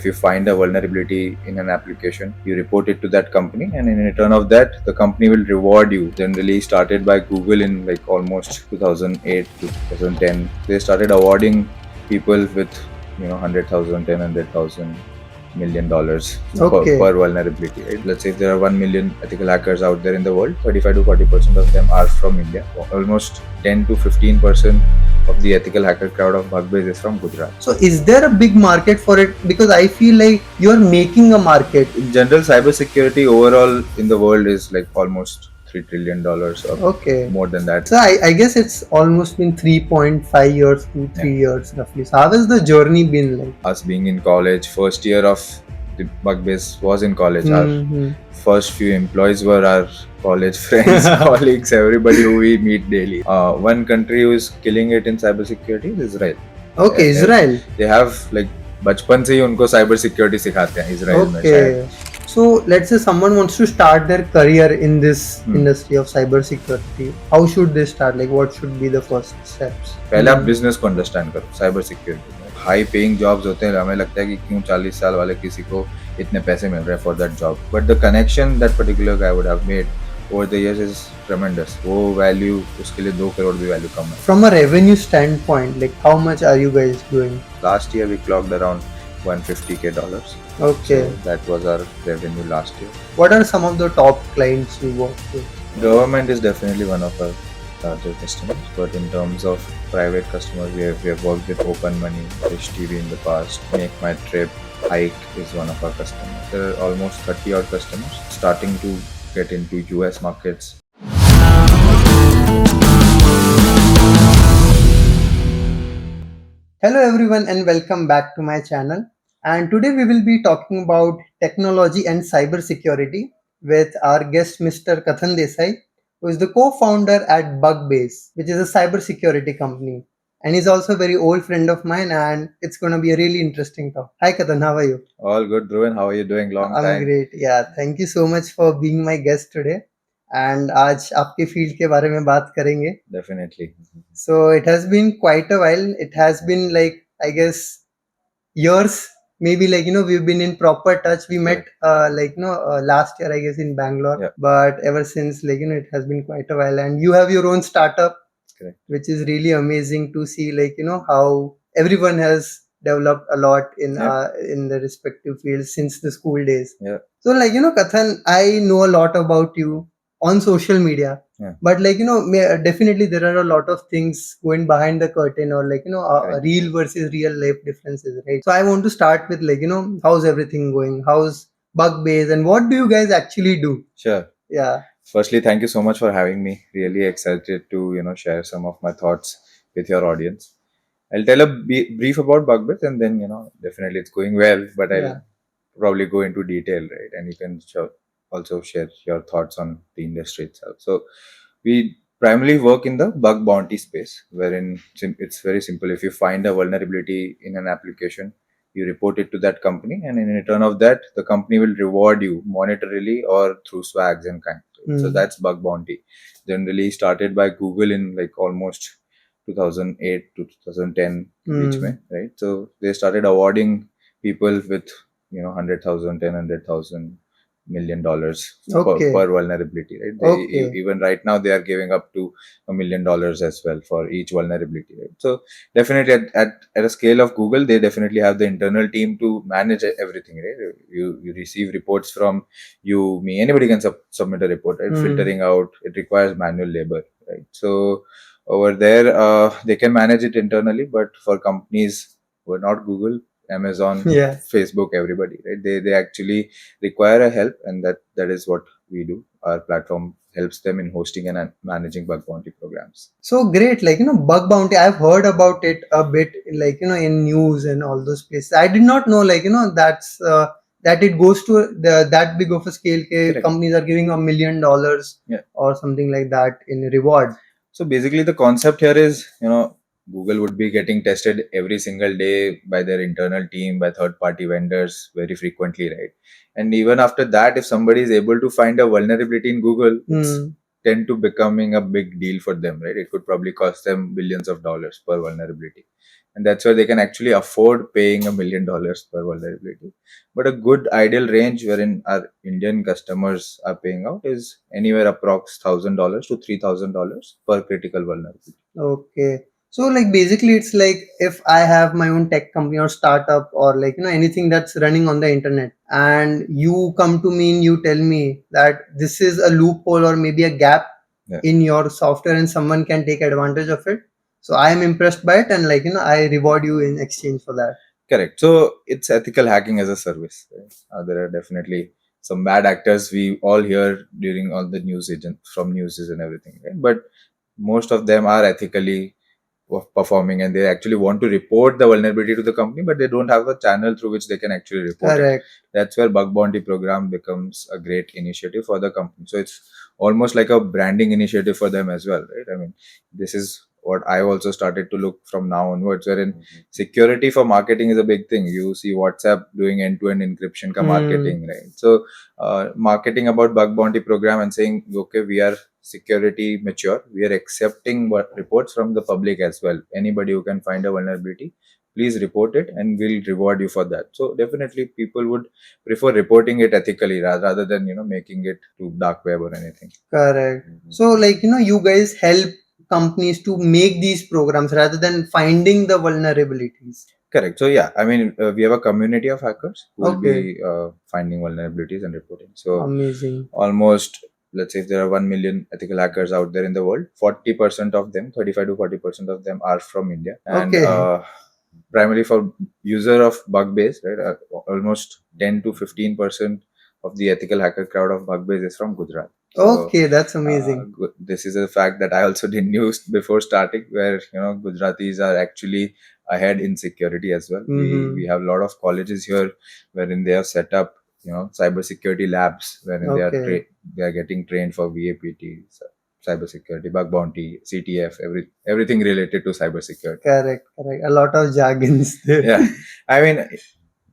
If you find a vulnerability in an application, you report it to that company, and in return of that, the company will reward you. Generally started by Google in like almost 2008 to 2010. They started awarding people with 100,000, 10,000 million dollars Okay. per vulnerability, right? Let's say if there are 1 million ethical hackers out there in the world, 35 to 40% of them are from India. Almost 10 to 15% of the ethical hacker crowd of Bugbase is from Gujarat. So is there a big market for it? Because I feel like you're making a market. In general, cybersecurity overall in the world is like almost $3 trillion or Okay. more than that. So I guess it's almost been 3.5 years to 3 years roughly. So how has the journey been like? Us being in college, first year of the Bugbase was in college. Mhm. Our first few employees were our college friends, colleagues, everybody who we meet daily. One country who is killing it in cybersecurity is Israel. Okay, Israel. They have like बचपन से ही उनको cyber security सिखाते हैं Israel में शायद. Okay. So let's say someone wants to start their career in this industry of cybersecurity. How should they start? Like what should be the first steps? पहले आप business को अंडरस्टैंड करो. Cyber security में high paying jobs होते हैं. हमें लगता है कि क्यों 40 साल वाले किसी को इतने पैसे मिल रहे हैं for that job, but the connection that particular guy would have made over the years is tremendous. वो वैल्यू उसके लिए 2 करोड़ भी वैल्यू कम है. From a revenue standpoint, like how much are you guys doing? Last year we clocked around $150,000. Okay. So that was our revenue last year. What are some of the top clients you work with? Government is definitely one of our larger customers, but in terms of private customers, we have worked with Open Money, Dish TV in the past. Make My Trip, Hike is one of our customers. There are almost 30 odd customers starting to get into US markets. Hello everyone and welcome back to my channel. And today we will be talking about technology and cyber security with our guest Mr. Kathan Desai, who is the co-founder at Bugbase, which is a cyber security company. And he's also a very old friend of mine, and it's going to be a really interesting talk. Hi Kathan, how are you? All good, Dhruvan. How are you doing? Long time. I'm great. Yeah, thank you so much for being my guest today. And आज आपके field के बारे में बात करेंगे. Definitely. So it has been quite a while. It has been like, I guess, years. Maybe like, we've been in proper touch. We met last year, I guess, in Bangalore. Yeah. But ever since, like, it has been quite a while. And you have your own startup, Correct. which is really amazing to see, like, how everyone has developed a lot in the respective fields since the school days. Yeah. So like, Kathan, I know a lot about you on social media. Yeah. But like, definitely there are a lot of things going behind the curtain, or like, Correct. real versus real life differences, right? So I want to start with like, how's everything going? How's Bugbase and what do you guys actually do? Sure. Yeah. Firstly, thank you so much for having me. Really excited to share some of my thoughts with your audience. I'll tell a brief about Bugbase, and then definitely it's going well, but I'll probably go into detail, right? And you can also share your thoughts on the industry itself. So we primarily work in the bug bounty space, wherein it's very simple. If you find a vulnerability in an application, you report it to that company, and in return of that, the company will reward you monetarily or through swags and kind. So that's bug bounty. Generally started by Google in like almost 2008 to 2010 बीच में, right? So they started awarding people with 100,000, 10,000 million dollars per vulnerability, right? Even right now they are giving up to $1 million as well for each vulnerability, right? So definitely at a scale of Google, they definitely have the internal team to manage everything, right? You receive reports from you, me, anybody can submit a report, right? Filtering out, it requires manual labor, right? So over there, they can manage it internally, but for companies who are not Google, Amazon, Facebook, everybody, right? They actually require a help, and that is what we do. Our platform helps them in hosting and managing bug bounty programs. So great, like bug bounty. I've heard about it a bit, like in news and all those places. I did not know, like that's that it goes to that big of a scale. Companies are giving $1 million or something like that in reward. So basically, the concept here is, Google would be getting tested every single day by their internal team, by third-party vendors very frequently, right? And even after that, if somebody is able to find a vulnerability in Google, it's tend to becoming a big deal for them, right? It could probably cost them billions of dollars per vulnerability. and that's where they can actually afford paying $1 million per vulnerability. But a good ideal range wherein our Indian customers are paying out is anywhere approx $1,000 to $3,000 per critical vulnerability. Okay. So like basically it's like if I have my own tech company or startup or like anything that's running on the internet, and you come to me and you tell me that this is a loophole or maybe a gap Yeah. in your software and someone can take advantage of it. So I am impressed by it, and like I reward you in exchange for that. Correct. So it's ethical hacking as a service. Right? There are definitely some bad actors we all hear during all the news agent from news and everything, right? But most of them are ethically performing, and they actually want to report the vulnerability to the company, but they don't have a channel through which they can actually report it. Correct. That's where bug bounty program becomes a great initiative for the company. So it's almost like a branding initiative for them as well, right? I mean, this is what I also started to look from now onwards, wherein security for marketing is a big thing. You see WhatsApp doing end-to-end encryption ka marketing, right? So marketing about bug bounty program and saying, okay, we are security mature, we are accepting reports from the public as well. Anybody who can find a vulnerability, please report it and we'll reward you for that. So definitely people would prefer reporting it ethically rather than making it to dark web or anything. Correct. So like you guys help companies to make these programs rather than finding the vulnerabilities. Correct. So yeah, I mean, we have a community of hackers who will Okay. be finding vulnerabilities and reporting. So Amazing. almost, let's say if there are 1 million ethical hackers out there in the world, 40% of them, 35 to 40% of them are from India. And Okay. primarily for user of Bugbase, right? Almost 10 to 15% of the ethical hacker crowd of Bugbase is from Gujarat. So Okay, that's amazing. this is a fact that I also didn't know before starting, where Gujaratis are actually ahead in security as well. We have a lot of colleges here wherein they have set up cyber security labs wherein Okay. they are getting trained for VAPT, cyber security, bug bounty, CTF, everything related to cyber security. Correct, correct. A lot of jargons there. Yeah, I mean,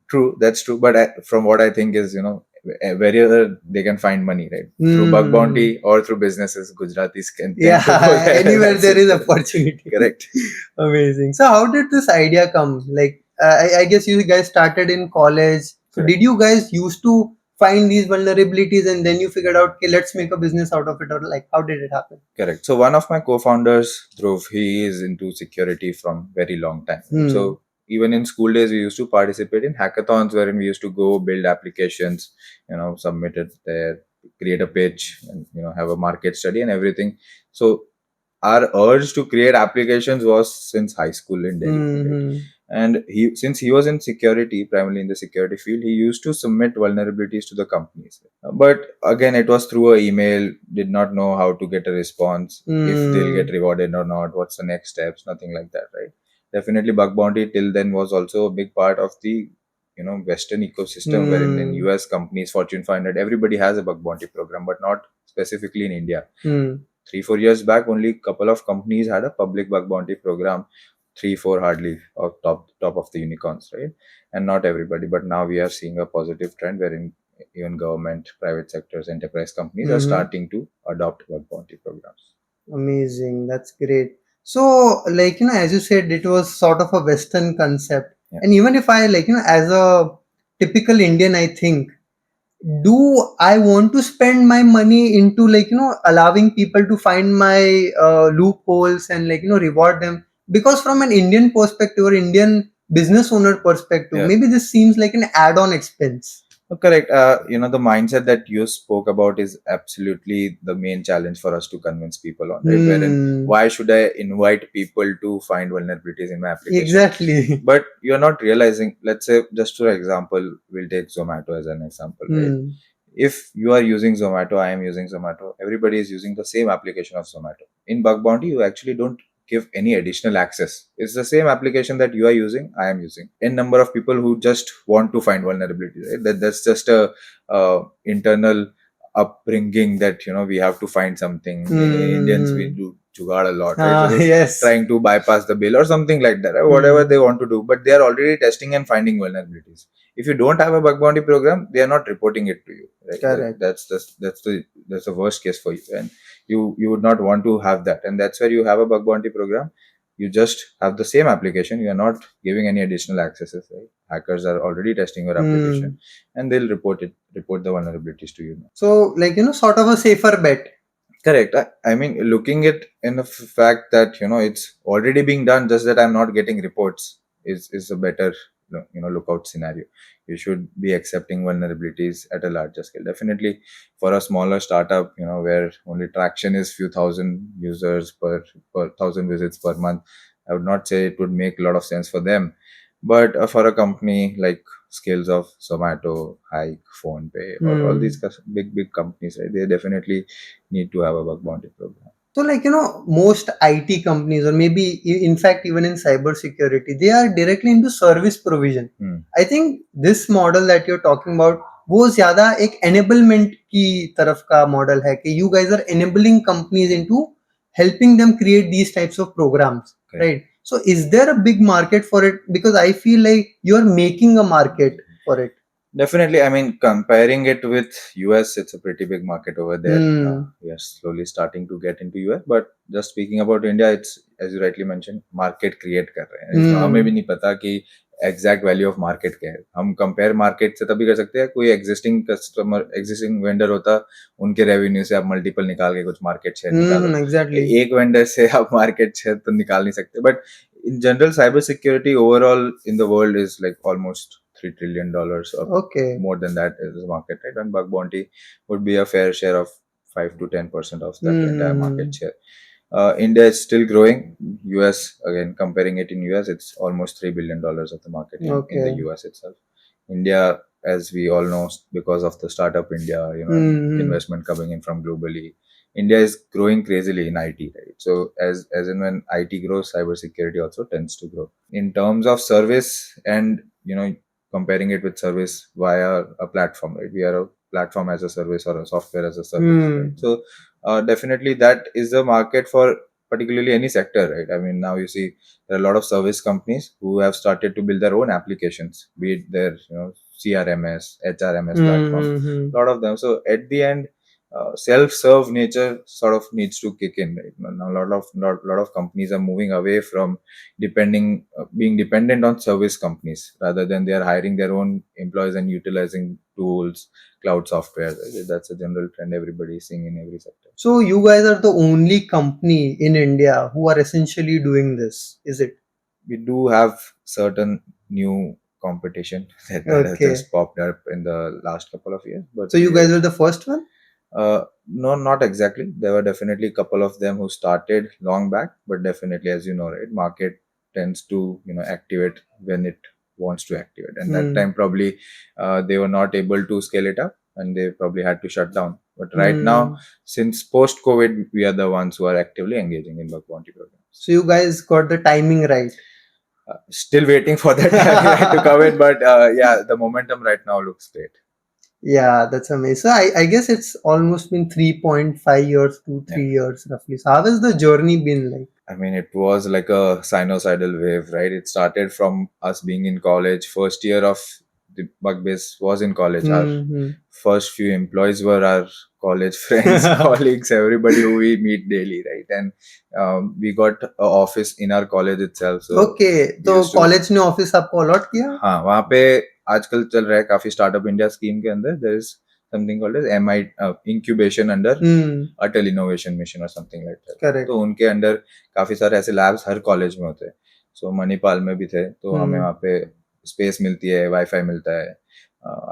true, that's true. But from what I think is, wherever they can find money, right? Through bug bounty or through businesses, Gujaratis can tend to go Yeah, there. anywhere That's there it. is opportunity. Correct. Amazing. So, how did this idea come? Like, I guess you guys started in college. So, Correct. did you guys used to find these vulnerabilities and then you figured out, okay, let's make a business out of it, or like, how did it happen? Correct. So one of my co-founders, Dhruv, he is into security from very long time. So even in school days, we used to participate in hackathons wherein we used to go build applications, submit it there, create a pitch, and have a market study and everything. So our urge to create applications was since high school in Delhi. Right? And since he was in security, primarily in the security field, he used to submit vulnerabilities to the companies. But again, it was through an email, did not know how to get a response, if they'll get rewarded or not, what's the next steps, nothing like that, right? Definitely bug bounty till then was also a big part of the Western ecosystem, wherein in US companies, Fortune 500, everybody has a bug bounty program, but not specifically in India. 3-4 years back, only a couple of companies had a public bug bounty program, 3-4 hardly, or top of the unicorns, right? And not everybody. But now we are seeing a positive trend wherein even government, private sectors, enterprise companies are starting to adopt bug bounty programs. Amazing. That's great. So, like, as you said, it was sort of a Western concept. Yeah. And even if I, like, as a typical Indian, I think, do I want to spend my money into, like, allowing people to find my loopholes and, like, reward them? Because from an Indian perspective or Indian business owner perspective, Yeah. maybe this seems like an add on expense. Correct. The mindset that you spoke about is absolutely the main challenge for us to convince people on, right? Wherein, why should I invite people to find vulnerabilities in my application? Exactly. But you're not realizing, let's say, just for example, we'll take Zomato as an example, right? If you are using Zomato, I am using Zomato, everybody is using the same application of Zomato. In bug bounty, you actually don't give any additional access. It's the same application that you are using, I am using. N number of people who just want to find vulnerability, right? That's just a internal upbringing that we have to find something. Indians, we do jugaad a lot, right? So Yes. trying to bypass the bill or something like that, right? Whatever they want to do, but they are already testing and finding vulnerabilities. If you don't have a bug bounty program, they are not reporting it to you, right? Correct. That's the worst case for you, and you would not want to have that. And that's where you have a bug bounty program. you just have the same application. You are not giving any additional accesses, right? Hackers are already testing your application, and they'll report the vulnerabilities to you. So, like, sort of a safer bet. Correct. I mean, looking at in the fact that it's already being done, just that I'm not getting reports is a better lookout scenario. You should be accepting vulnerabilities at a larger scale. Definitely, for a smaller startup, where only traction is few thousand users per thousand visits per month, I would not say it would make a lot of sense for them. But for a company like scales of Zomato, Hike, PhonePe, or all these big companies, right? They definitely need to have a bug bounty program. So, like, most IT companies, or maybe in fact, even in cybersecurity, they are directly into service provision. I think this model that you're talking about, वो ज़्यादा एक enablement की तरफ का model है कि you guys are enabling companies into helping them create these types of programs, right? So, is there a big market for it? Because I feel like you're making a market for it. Definitely, I mean, comparing it with US, it's a pretty big market over there. We are slowly starting to get into US, but just speaking about India, it's, as you rightly mentioned, market create कर रहे हैं. इसमें हमें भी नहीं पता कि exact value of market क्या है. हम कंपेयर मार्केट से तभी कर सकते हैं कोई एग्जिस्टिंग वेंडर होता, उनके रेवेन्यू से आप मल्टीपल निकाल के कुछ मार्केट शेयर निकालो. Exactly. एक वेंडर से आप मार्केट शेयर तो निकाल नहीं सकते. But in general, cybersecurity overall in the world is like almost $3 trillion or more than that is the market, right? And bug bounty would be a fair share of 5 to 10% of that entire market share. India is still growing. US, again, comparing it in US, it's almost $3 billion of the market in the US itself. India, as we all know, because of the startup India, investment coming in from globally, India is growing crazily in IT, right? So as in when IT grows, cybersecurity also tends to grow. In terms of service and comparing it with service via a platform, right? We are a platform as a service or a software as a service, right? So definitely that is the market for particularly any sector, right? I mean, now you see there are a lot of service companies who have started to build their own applications, be it their CRMS, HRMS platform, a lot of them. So at the end, self-serve nature sort of needs to kick in, right? Now a lot of companies are moving away from being dependent on service companies, rather than they are hiring their own employees and utilizing tools, cloud software. That's a general trend everybody is seeing in every sector. So you guys are the only company in India who are essentially doing this, is it? We do have certain new competition that has just popped up in the last couple of years. But so you guys were the first one? No, not exactly. There were definitely a couple of them who started long back, but definitely, as you know, right, market tends to activate when it wants to activate, and that time probably they were not able to scale it up, and they probably had to shut down. But right now, since post COVID, we are the ones who are actively engaging in bug bounty programs. So you guys got the timing right. Still waiting for that to come in, but yeah, the momentum right now looks great. Yeah, that's amazing. So I guess it's almost been 3.5 years to 3 years roughly. So how has the journey been like? I mean, it was like a sinusoidal wave, right? It started from us being in college. First year of the Bugbase was in college. Our first few employees were our college friends, colleagues, everybody who we meet daily, right? And we got an office in our college itself. So तो college ने office आपको allot किया? हाँ, वहाँ पे आजकल चल रहा है काफी स्टार्टअप इंडिया स्कीम के अंदर. there is something called as incubation under Atal Innovation Mission or something like that. Correct. तो उनके अंडर काफी सारे ऐसे लैब्स हर कॉलेज में होते हैं. सो मणिपाल में भी थे, तो हमें वहाँ पे स्पेस मिलती है, वाईफाई मिलता है,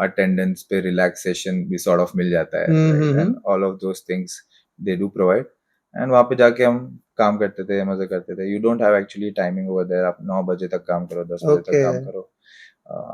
अटेंडेंस पे रिलैक्सेशन भी सॉर्ट ऑफ मिल जाता है, and all of those things they do provide. And वहाँ पे जाके हम काम करते थे, मजे करते थे. You don't have actually timing over there. आप 9 बजे तक काम करो, 10 बजे तक काम करो.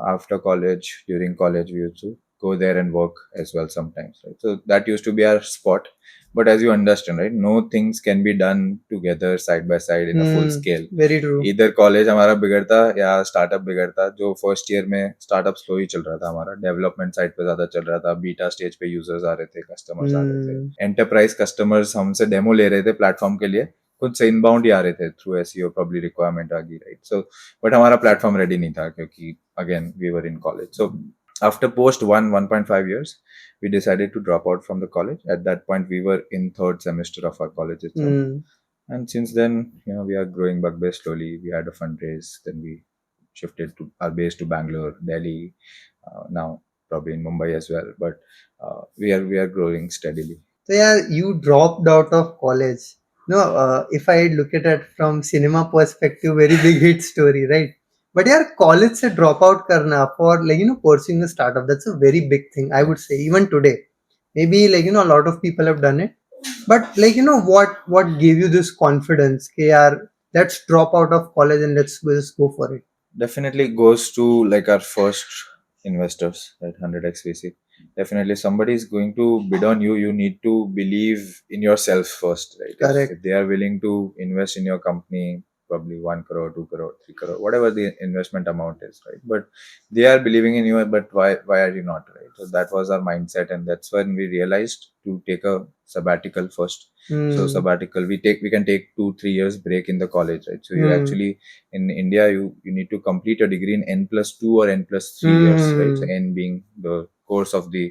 After college, during college, we used to go there and work as well sometimes, right? So that used to be our spot. But as you understand, right, no things can be done together side by side in a full scale. Very true. Either college हमारा बिगड़ता या startup बिगड़ता. जो first year में startup slow ही चल रहा था हमारा, development side पे ज़्यादा चल रहा था, beta stage पे users आ रहे थे, customers आ रहे थे, enterprise customers हमसे demo ले रहे थे platform के लिए, कुछ से इनबाउंड ही आ रहे थे थ्रू SEO, प्रॉब्ली रिक्वायरमेंट आ गई, राइट? सो बट हमारा प्लेटफॉर्म रेडी नहीं था क्योंकि again we were in college. So after post 1.5 years we decided to drop out from the college. At that point we were in third semester of our college itself. And since then, we are growing Bugbase slowly. We had a fundraise, then we shifted to our base to Bangalore, Delhi, now probably in Mumbai as well. But we are growing steadily. So yeah, you dropped out of college. No, if I look at it from cinema perspective, very big hit story, right? But yeah, college se drop out karna for pursuing a startup. That's a very big thing. I would say even today, maybe a lot of people have done it. But what gave you this confidence? Okay, yaar, let's drop out of college and let's just go for it. Definitely goes to like our first investors, right? 100x VC. Definitely somebody is going to bid on you. You need to believe in yourself first, right? If Correct. they are willing to invest in your company, probably 1 crore, 2 crore, 3 crore, whatever the investment amount is, right? But they are believing in you, but why are you not, right? So that was our mindset, and that's when we realized to take a sabbatical first. So Hmm. sabbatical, we can take 2-3 years break in the college, right? So you Hmm. actually, in India, you need to complete a degree in N+2 or N+3 years, right? So Hmm. N being the course of the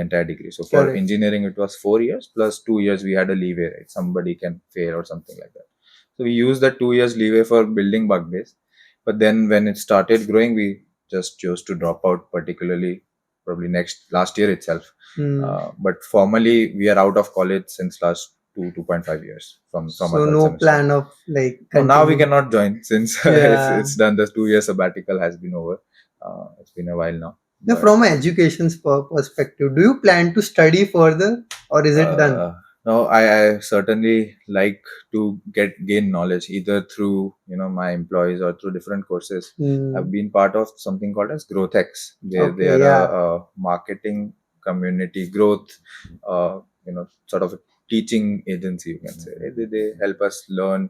entire degree. So for Correct. engineering, it was 4 years plus 2 years we had a leeway, right? Somebody can fail or something like that. So we used that 2 years leeway for building Bugbase. But then when it started growing, we just chose to drop out, particularly probably last year itself. Hmm. But formally, we are out of college since last 2.5 years from our So third no semester. plan of like No, now we continuing. cannot join since it's Yeah. it's done. The 2 year sabbatical has been over. It's been a while now, Now, but from an education perspective, do you plan to study further or is it done? no, I certainly like to gain knowledge either through my employees or through different courses. I've Hmm. been part of something called as GrowthX. They Okay, are yeah. a marketing community growth, sort of a teaching agency, you can say. Right? They help us learn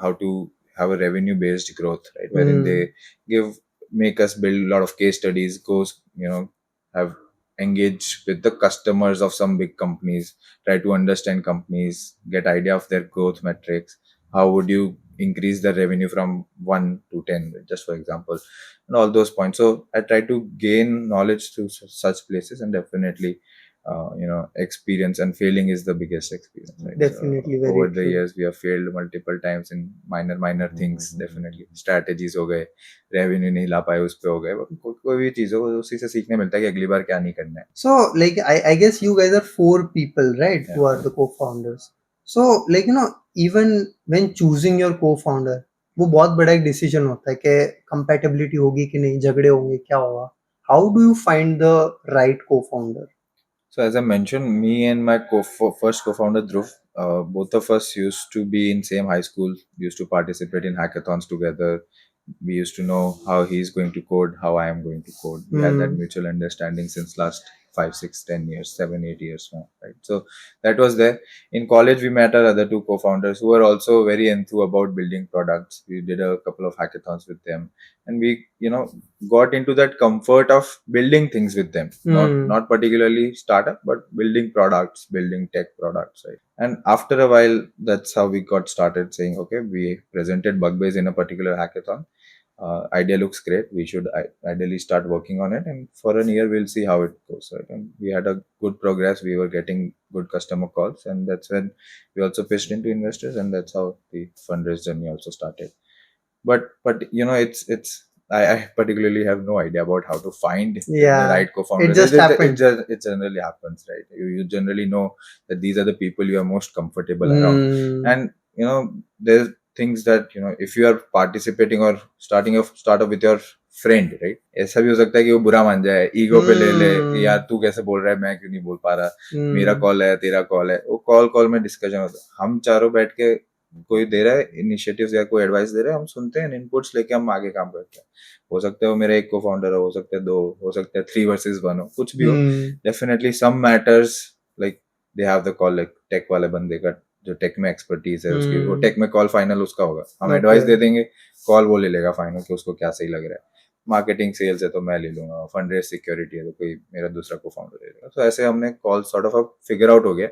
how to have a revenue based growth, right? Wherein Hmm. they make us build a lot of case studies, goes have engage with the customers of some big companies, try to understand companies, get idea of their growth metrics. How would you increase the revenue from 1 to 10, just for example, and all those points. So I try to gain knowledge through such places, and definitely experience and failing is the biggest experience, right? Definitely, So very over the true. years we have failed multiple times in minor things. Definitely strategies हो गए, revenue नहीं ला पाए, उस पे हो गए, कोई भी चीज हो, उसी से सीखने मिलता है कि अगली बार क्या नहीं करना है. So, like, I guess you guys are four people, right, Yeah. who are the co-founders. So, like, even when choosing your co-founder, वो बहुत बड़ा एक डिसीजन होता है कि कंपैटिबिलिटी होगी कि नहीं, झगड़े होंगे, क्या होगा. How do you find the right co-founder? So as I mentioned, me and my first co-founder Dhruv, both of us used to be in same high school, used to participate in hackathons together. We used to know how he's going to code, how I am going to code. We had that Hmm. mutual understanding since last 5, 6, 10 years, 7, 8 years now, right? So that was there. In college, we met our other two co-founders who were also very enthused about building products. We did a couple of hackathons with them, and we, got into that comfort of building things with them. not Hmm. not particularly startup, but building products, building tech products, right? And after a while, that's how we got started saying, okay, we presented Bugbase in a particular hackathon. Idea looks great, we should ideally start working on it, and for a year we'll see how it goes, right? And we had a good progress, we were getting good customer calls, and that's when we also pitched into investors, and that's how the fundraise journey also started. But I particularly have no idea about how to find the Yeah, right it co-founders. just happened. It generally happens, right? You generally know that these are the people you are most comfortable around, Hmm. and there's things that if you are participating or starting a startup with your friend, right? ऐसा भी हो सकता है कि वो बुरा मान जाए, ईगो पे ले ले कि यार Hmm. तू कैसे बोल रहा है, मैं क्यों नहीं बोल पा रहा, मेरा Hmm. कॉल है, तेरा कॉल है, वो कॉल में डिस्कशन होता है. हम चारों बैठ के कोई दे रहा है इनिशिएटिव्स या कोई एडवाइस दे रहा है, हम सुनते हैं, इनपुट्स लेके हम आगे काम करते हैं. हो सकता है वो मेरा एक को फाउंडर हो सकता है दो, हो सकता है 3 वर्सेस 1 हो, कुछ भी हो. Hmm. Definitely some matters, like they have the call, like tech वाले बंदे का जो टेक में एक्सपर्टीज है उसकी, वो Hmm. टेक में कॉल फाइनल उसका होगा, हम एडवाइस दे Okay. देंगे, कॉल वो ले लेगा फाइनल कि उसको क्या सही लग रहा है. मार्केटिंग सेल्स है तो मैं ले लूंगा, फंड रेज सिक्योरिटी है तो कोई मेरा दूसरा को फाउंडर ले लेगा. तो ऐसे हमने call sort of figure out हो गया.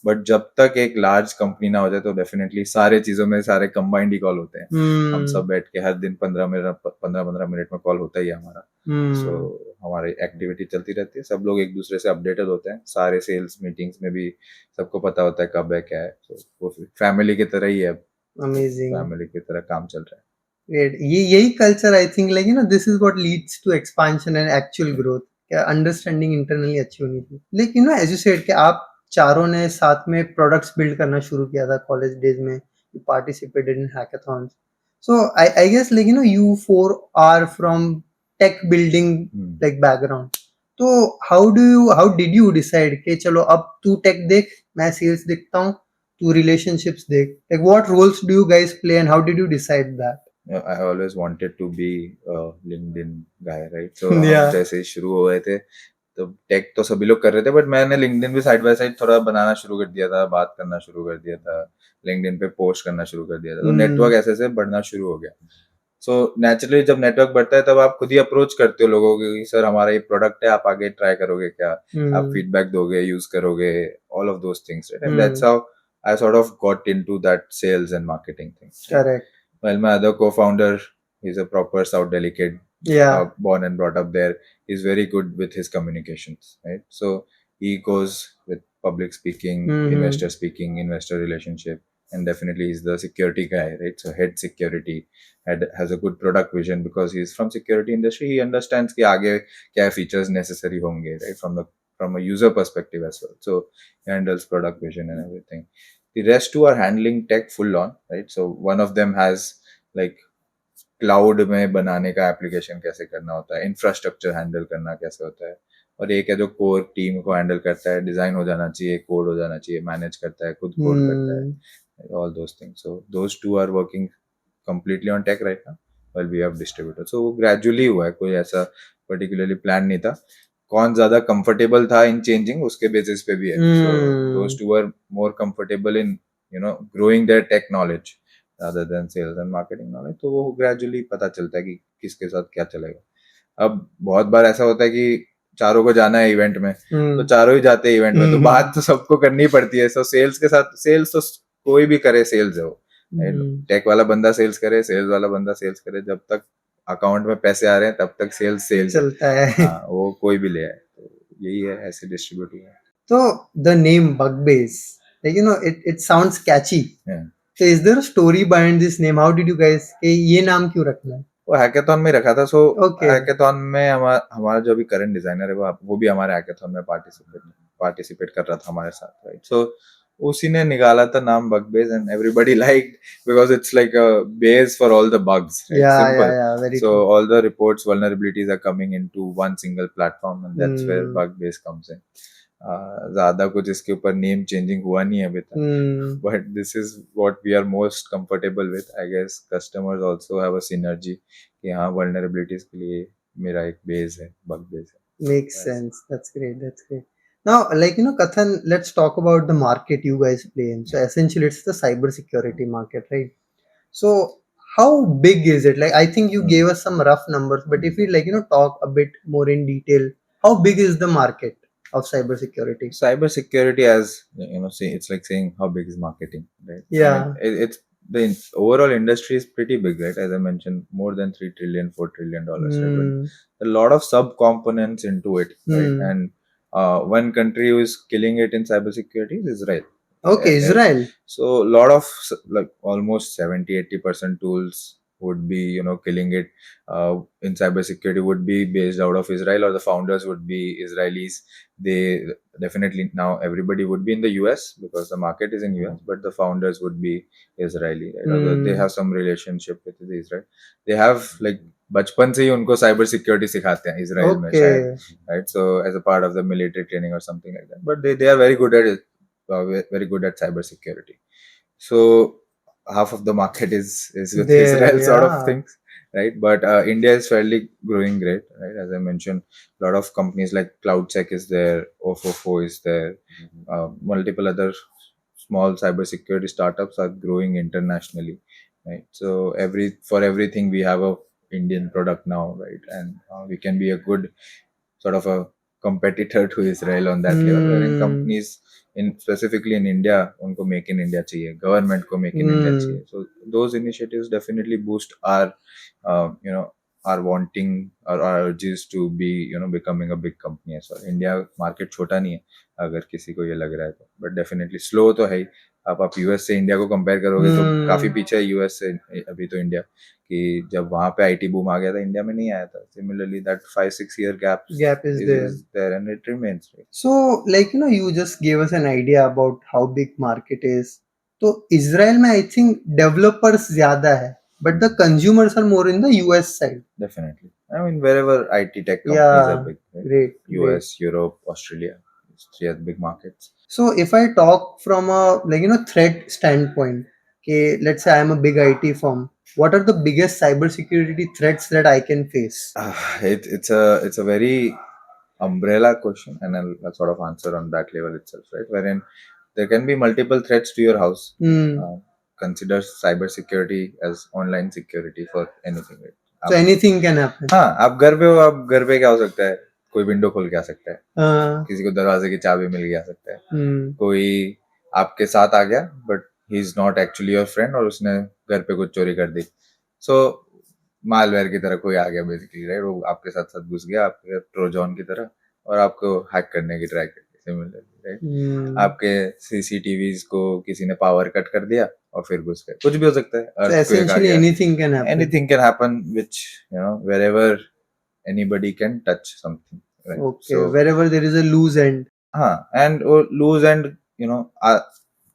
बट जब तक एक लार्ज कंपनी ना हो जाए तो डेफिनेटली सारे चीजों में सारे कंबाइंड ही कॉल होते हैं. हम Hmm. सब बैठ के हर दिन 15 मिनट 15 मिनट में कॉल होता ही है हमारा. सो Hmm. हमारी एक्टिविटी चलती रहती है, सब लोग एक दूसरे से अपडेटेड होते हैं, सारे सेल्स मीटिंग्स में भी सबको पता होता है कब है क्या है, तो वो फैमिली की तरह ही है, Amazing. फैमिली की तरह काम चल रहा है. Great. यही culture I think like this is what leads to expansion and actual growth. क्या understanding internally अच्छी होनी थी. लेकिन as you said कि आप चारों ने साथ में products build करना शुरू किया था college days में. You participated in hackathons. So I guess like you four are from tech building like background. तो how did you decide कि चलो अब तू tech देख, मैं sales देखता हूँ, तू relationships देख. Like what roles do you guys play and how did you decide that? I always wanted to be a LinkedIn guy, right? So Yeah. हम जैसे ही शुरू हुए थे तो टेक तो सभी लोग कर रहे थे, बट मैंने लिंक्डइन भी साइड बाय साइड थोड़ा बनाना शुरू कर दिया था, बात करना शुरू कर दिया था, लिंक्डइन पे पोस्ट करना शुरू कर दिया था, तो नेटवर्क ऐसे ऐसे बढ़ना शुरू हो गया. सो नेचुरली जब नेटवर्क बढ़ता है तब आप खुद ही अप्रोच करते हो लोगों को कि सर हमारा ये प्रोडक्ट है, आप आगे ट्राई करोगे क्या, आप फीडबैक दोगे, यूज करोगे, all of those things, right? And that's how I sort of got into that sales and marketing thing. Correct. Well, my other co-founder, he's a proper South Delhi kid, Yeah. born and brought up there. He's very good with his communications, right? So he goes with public speaking, investor speaking, investor relationship, and definitely he's the security guy, right? So head security has a good product vision because he's from security industry. He understands कि आगे क्या features necessary होंगे, right? From a user perspective as well. So he handles product vision and everything. The rest two are handling tech full on, right? So one of them has like cloud में बनाने का application कैसे करना होता है, infrastructure handle करना कैसे होता है, और एक है जो कोर टीम को हैंडल करता है, डिजाइन हो जाना चाहिए, कोड हो जाना चाहिए, मैनेज करता है, खुद कोड करता है, all those things. So those two are working completely on tech right now, while we have distributor. So वो ग्रेजुअली हुआ है, कोई ऐसा पर्टिकुलरली प्लान नहीं था. कौन ज्यादा कंफर्टेबल था इन चेंजिंग उसके बेसिस पे भी है. So those two are more comfortable in growing their tech knowledge rather than sales and marketing knowledge. तो वो ग्रेजुअली पता चलता है कि किसके साथ क्या चलेगा. अब बहुत बार ऐसा होता है कि चारों को जाना है इवेंट में, तो चारों ही जाते हैं इवेंट में, तो बात तो सबको करनी पड़ती है. सो सेल्स के साथ, सेल्स तो कोई भी करे, सेल्स है वो, टेक वाला बंदा सेल्स करे, सेल्स वाला बंदा सेल्स करे, जब तक अकाउंट में पैसे आ रहे हैं तब तक सेल्स चलता है. हाँ, वो कोई भी ले आए, तो यही है, ऐसे डिस्ट्रीब्यूट हुआ है. तो the name Bugbase, like it sounds catchy. Yeah. So is there a story behind this name? How did you guys ये नाम क्यों रखना है? वो हैकेथॉन में रखा था. सो Okay. हैकेथॉन में हमारा जो भी करंट डिजाइनर है वो भी हमारे हैकेथॉन में पार्टिसिपेट कर रहा था हमारे साथ, राइट? सो उसी ने निकाला था नाम Bugbase and everybody liked because it's like a base for all the bugs, right? Simple. Very So true. all the reports, vulnerabilities are coming into one single platform, and that's where Bugbase comes in. ज्यादा कुछ इसके ऊपर name changing हुआ नहीं है अभी तक, but this is what we are most comfortable with. I guess customers also have a synergy कि हाँ, वल्नरेबिलिटीज के लिए मेरा एक बेस है, बग बेस है. Makes sense. That's great. That's great. Now, like Kathan, let's talk about the market you guys play in. So essentially, it's the cyber security market, right? So how big is it? Like I think you gave us some rough numbers, but if we talk a bit more in detail, how big is the market of cyber security? Cyber security, as it's like saying how big is marketing, right? Yeah. I mean, it's the overall industry is pretty big, right? As I mentioned, more than $3 trillion, $4 trillion, right? But a lot of sub components into it, right? And one country who is killing it in cybersecurity is Israel. Okay, Israel. So a lot of like almost 70-80% tools would be killing it in cybersecurity would be based out of Israel, or the founders would be Israelis. They definitely, now everybody would be in the US because the market is in US, but the founders would be Israeli, right? Or they have some relationship with Israel. They have like बचपन से ही उनको cyber security सिखाते हैं Israel में शायद, right? So as a part of the military training और something like that, but they are very good at it, very good at cyber security. So half of the market is with there, Israel, sort of things, right? But India is fairly growing great, right? As I mentioned, a lot of companies like CloudSec is there, Ofofo is there, multiple other small cyber security startups are growing internationally, right? So for everything we have a Indian product now, right? And we can be a good sort of a competitor to Israel on that level, wherein companies specifically in India, उनको make in India चाहिए, government को make in India चाहिए. So those initiatives definitely boost our are wanting or urges to be becoming a big company as well. India market छोटा नहीं है अगर किसी को ये लग रहा है तो, बट डेफिनेटली स्लो तो है ही. आप यूएस से इंडिया को कंपेयर करोगे तो काफी पीछे है यूएस से अभी तो इंडिया, कि जब वहां पे आईटी बूम आ गया था इंडिया में नहीं आया था. Similarly that 5-6 year gap is there. there and it remains. So, like, you just gave us an idea about how big market is. तो इसराइल में आई थिंक डेवलपर्स ज्यादा है, but the consumers are more in the US side. Definitely. I mean, wherever IT tech companies are big, right? Great. US, Europe, Australia, these three are the big markets. So if I talk from a threat standpoint, okay, let's say I am a big IT firm. What are the biggest cybersecurity threats that I can face? It's a very umbrella question, and I'll sort of answer on that level itself, right? Wherein there can be multiple threats to your house. Consider cybersecurity as online security for anything, right? So anything can happen. हाँ, आप घर पे हो, आप घर पे क्या हो सकता है? कोई विंडो खोल के आ सकता है, किसी को दरवाजे की चाबी मिल गया सकता है, कोई आपके साथ आ गया but he is not actually your friend और उसने घर पे कुछ चोरी कर दी. सो मालवेयर की तरह कोई आ गया बेसिकली, राइट? वो आपके साथ साथ घुस गया आपके ट्रोजन की तरह और आपको हैक करने की ट्राई कर. Similarly, right? आपके सीसीटीवीज को किसी ने पावर कट कर दिया और फिर घुस गए. कुछ भी हो सकता है. So essentially anything can happen. Anything can happen, which wherever anybody can touch something, right? Okay, so wherever there is a loose end. हाँ, and वो loose end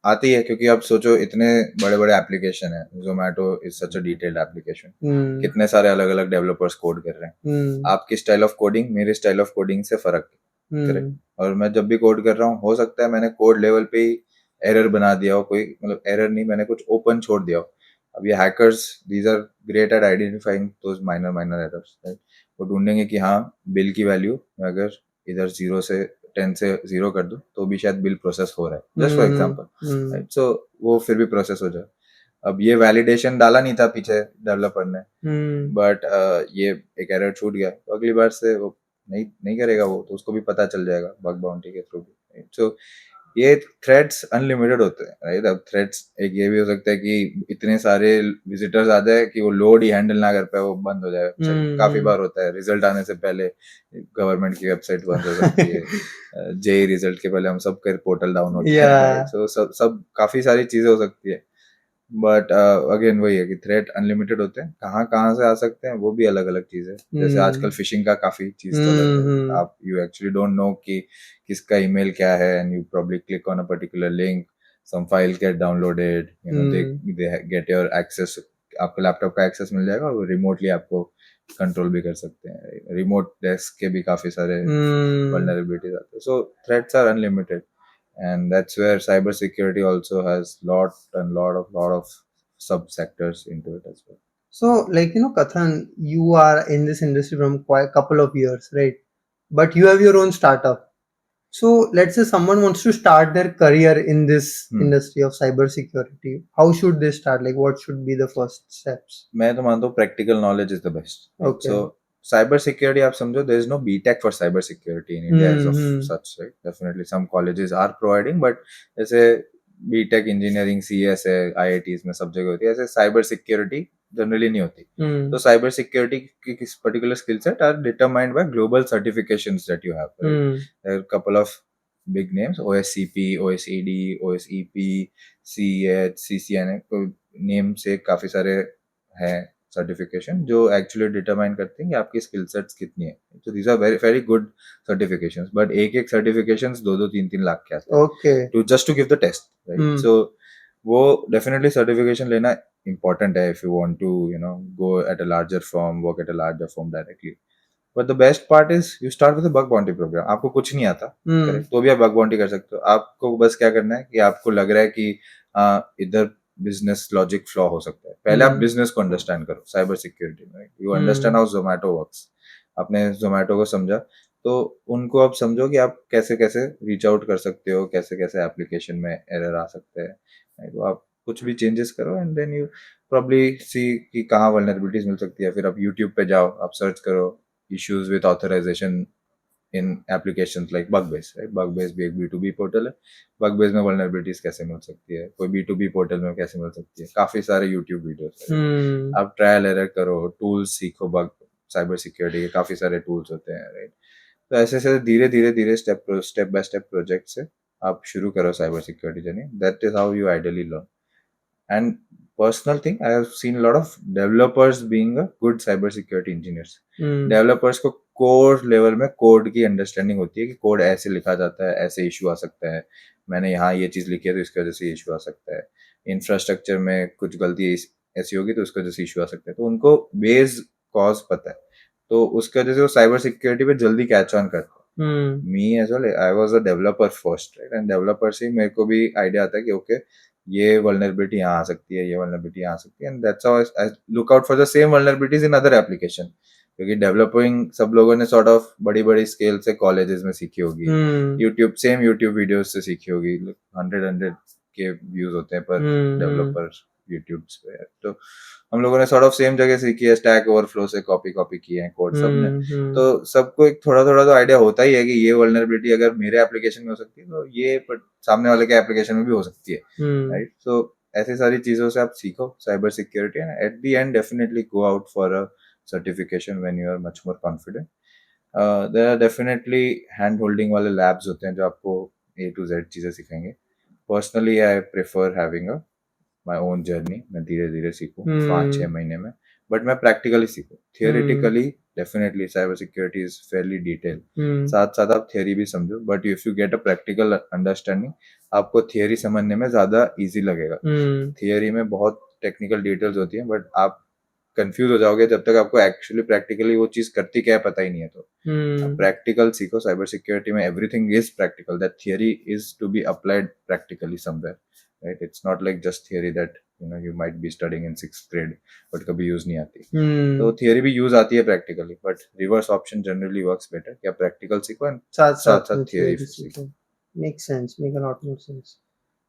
आती है क्योंकि आप सोचो इतने बड़े बड़े एप्लीकेशन है. Zomato is such a detailed application. कितने सारे अलग अलग डेवलपर्स कोड कर रहे हैं. आपकी स्टाइल ऑफ कोडिंग मेरे स्टाइल ऑफ कोडिंग से फर्क है, और मैं जब भी कोड कर रहा हूँ हो सकता है मैंने कोड लेवल पे ही एरर बना दिया हो. कोई मतलब एरर नहीं, मैंने कुछ ओपन छोड़ दिया हो. अब ये hackers these are great at identifying those minor errors, right? वो ढूंढेंगे कि हाँ बिल की वैल्यू अगर इधर 0 से 10 से 0 कर दो तो भी शायद बिल प्रोसेस हो रहा है, just for example, right? So वो फिर भी प्रोसेस हो जाए. अब ये वैलिडेशन डाला नहीं था पीछे डेवलपर ने, बट ये एक एरर छूट गया तो अगली बार से वो नहीं करेगा वो, तो उसको भी पता चल जाएगा बग बाउंटी के थ्रू भी. सो ये थ्रेड्स अनलिमिटेड होते हैं, राइट? अब थ्रेड्स एक ये भी हो सकता है कि इतने सारे विजिटर्स आ जाए कि वो लोड ही हैंडल ना कर पाए, वो बंद हो जाए. काफी बार होता है रिजल्ट आने से पहले गवर्नमेंट की वेबसाइट बंद हो सकती है. जेई रिजल्ट के पहले हम सब के पोर्टल डाउन होते हैं. सो सब काफी सारी चीजें हो सकती है. बट अगेन वही है कि थ्रेट अनलिमिटेड होते हैं. कहाँ से आ सकते हैं वो भी अलग अलग चीज है. जैसे आजकल फिशिंग का काफी चीज चल रहा है. आप यू एक्चुअली डोंट नो कि किसका ईमेल क्या है, and you probably click on a particular link, some file get downloaded, they get your access. आपको लैपटॉप का एक्सेस मिल जाएगा और रिमोटली आपको कंट्रोल भी कर सकते हैं. रिमोट डेस्क के भी काफी सारे वल्नरेबिलिटीज आते हैं. So threats are unlimited. And that's where cybersecurity also has lot of subsectors into it as well. So, Kathan, you are in this industry from quite a couple of years, right? But you have your own startup. So, let's say someone wants to start their career in this industry of cybersecurity. How should they start? Like, what should be the first steps? मैं तो मानता हूँ practical knowledge is the best. Okay. So, cyber security, आप समझो, there is no BTech for cyber security in India as of such, right? Definitely some colleges are providing, but जैसे BTech engineering CS है IITs में सब जगह होती है, ऐसे cyber security जनरली नहीं होती. तो cyber security की किस particular skill set are determined by global certifications that you have, right? There are a couple of big names: OSCP, OSED, OSEP, CEH, CCNA. Name से काफी सारे हैं सर्टिफिकेशन जो एक्चुअली डिटरमाइन करते हैं कि आपकी स्किल सेट्स कितनी है. तो these are very very good certifications, but एक सर्टिफिकेशंस 2-3 लाख के आते हैं. Okay. To just to give the test, right? So वो डेफिनेटली सर्टिफिकेशन लेना इंपॉर्टेंट है if you want to go at a larger firm, work at a larger firm directly. But the best part is you start with a bug bounty program. आपको कुछ नहीं आता, correct, तो भी आप bug bounty कर सकते हो. आपको बस क्या करना है कि आपको लग रहा है कि इधर बिजनेस लॉजिक फ्लॉ हो सकता है. पहले आप बिजनेस को अंडरस्टैंड करो साइबर सिक्योरिटी में. You understand how Zomato works. आपने जोमेटो को समझा तो उनको आप समझो कि आप कैसे कैसे रीच आउट कर सकते हो, कैसे कैसे एप्लीकेशन में एरर आ सकते हैं. तो आप कुछ भी चेंजेस करो एंड देन यू प्रॉब्ली सी कि कहाँ वल्नरेबिलिटीज मिल सकती है. फिर आप यूट्यूब पे जाओ, आप सर्च करो issues with authorization in applications like Bugbase, right? Bugbase भी एक B2B पोर्टल है. Bugbase में vulnerabilities कैसे मिल सकती है, कोई B2B पोर्टल में कैसे मिल सकती है, काफी सारे YouTube वीडियोस हैं. आप ट्रायल एरर करो, टूल्स सीखो, बग साइबर सिक्योरिटी के काफ़ी सारे टूल्स होते हैं, राइट? तो ऐसे ऐसे धीरे धीरे धीरे स्टेप बाय स्टेप प्रोजेक्ट से आप शुरू करो cyber security journey. That is how you ideally learn. And personal thing, I have seen a lot of developers being a good cyber security engineers. Developers को कोड लेवल में code की understanding होती है कि कोड ऐसे लिखा जाता है, ऐसे इशू आ सकता है, मैंने यहाँ ये चीज़ लिखी है तो इसकी वजह से इशू आ सकता है, इंफ्रास्ट्रक्चर में कुछ गलती ऐसी होगी तो उसकी वजह से इशू आ सकता है. तो उनको बेस कॉज पता है, तो उसकी वजह से वो साइबर सिक्योरिटी पे जल्दी कैच ऑन करते हैं. Me as well, I was a developer first, right? And developer से मेरे को भी आइडिया आता है कि ओके ये वल्नरेबिलिटी यहाँ आ सकती है, ये वल्नरेबिलिटी यहाँ आ सकती है, and that's how I look out for the same vulnerabilities in other application. क्योंकि डेवलपिंग सब लोगों ने सॉर्ट ऑफ बड़ी बड़ी स्केल से कॉलेजेस में सीखी होगी, यूट्यूब वीडियोस से सीखी होगी. 100 के व्यूज होते हैं पर डेवलपर यूट्यूब पे. तो हम लोगों ने सॉर्ट ऑफ सेम जगह सीखी है, स्टैक ओवरफ्लो से कॉपी किए हैं कोड सबने. तो सबको एक थोड़ा थोड़ा तो आइडिया होता ही है कि ये वल्नरेबिलिटी अगर मेरे एप्लीकेशन में हो सकती है तो ये सामने वाले के एप्लीकेशन में भी हो सकती है, राइट? सो ऐसी सारी चीजों से आप सीखो cyber security, and at the end definitely go out for a certification when you are much more confident. There are definitely hand holding वाले लैब्स होते हैं जो आपको A to Z चीजें सिखाएंगे. Personally I prefer having a my own journey. मैं धीरे धीरे सीखूँ 5-6 महीने में, बट मैं प्रैक्टिकली सीखूँ. Theoretically definitely cyber security is fairly detail, साथ साथ आप थियोरी भी समझो, but if you get a practical understanding आपको थियोरी समझने में ज्यादा इजी लगेगा. थियोरी में बहुत टेक्निकल डिटेल्स होती हैं, बट आप कंफ्यूज हो जाओगे जब तक आपको एक्चुअली प्रैक्टिकली वो चीज करती क्या है पता ही नहीं है. तो प्रैक्टिकल सीखो. साइबर सिक्योरिटी में everything is practical. That theory is to be applied practically somewhere, right? It's not like just theory that you might be studying in 6th grade but कभी यूज नहीं आती. तो थियोरी भी use आती है practically, but reverse option generally works better. क्या practical सीखो and साथ साथ थियोरी सीखो. Makes sense, make a lot more sense,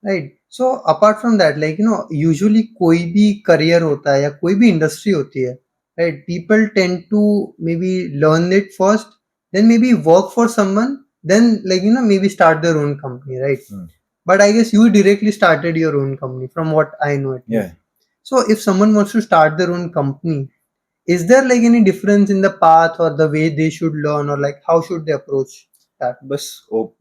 right? So apart from that, like usually कोई भी career होता है या कोई भी industry होती है, right? People tend to maybe learn it first, then maybe work for someone, then like maybe start their own company, right? But I guess you directly started your own company, from what I know at least. Yeah. So if someone wants to start their own company, is there like any difference in the path or the way they should learn, or like how should they approach that? बस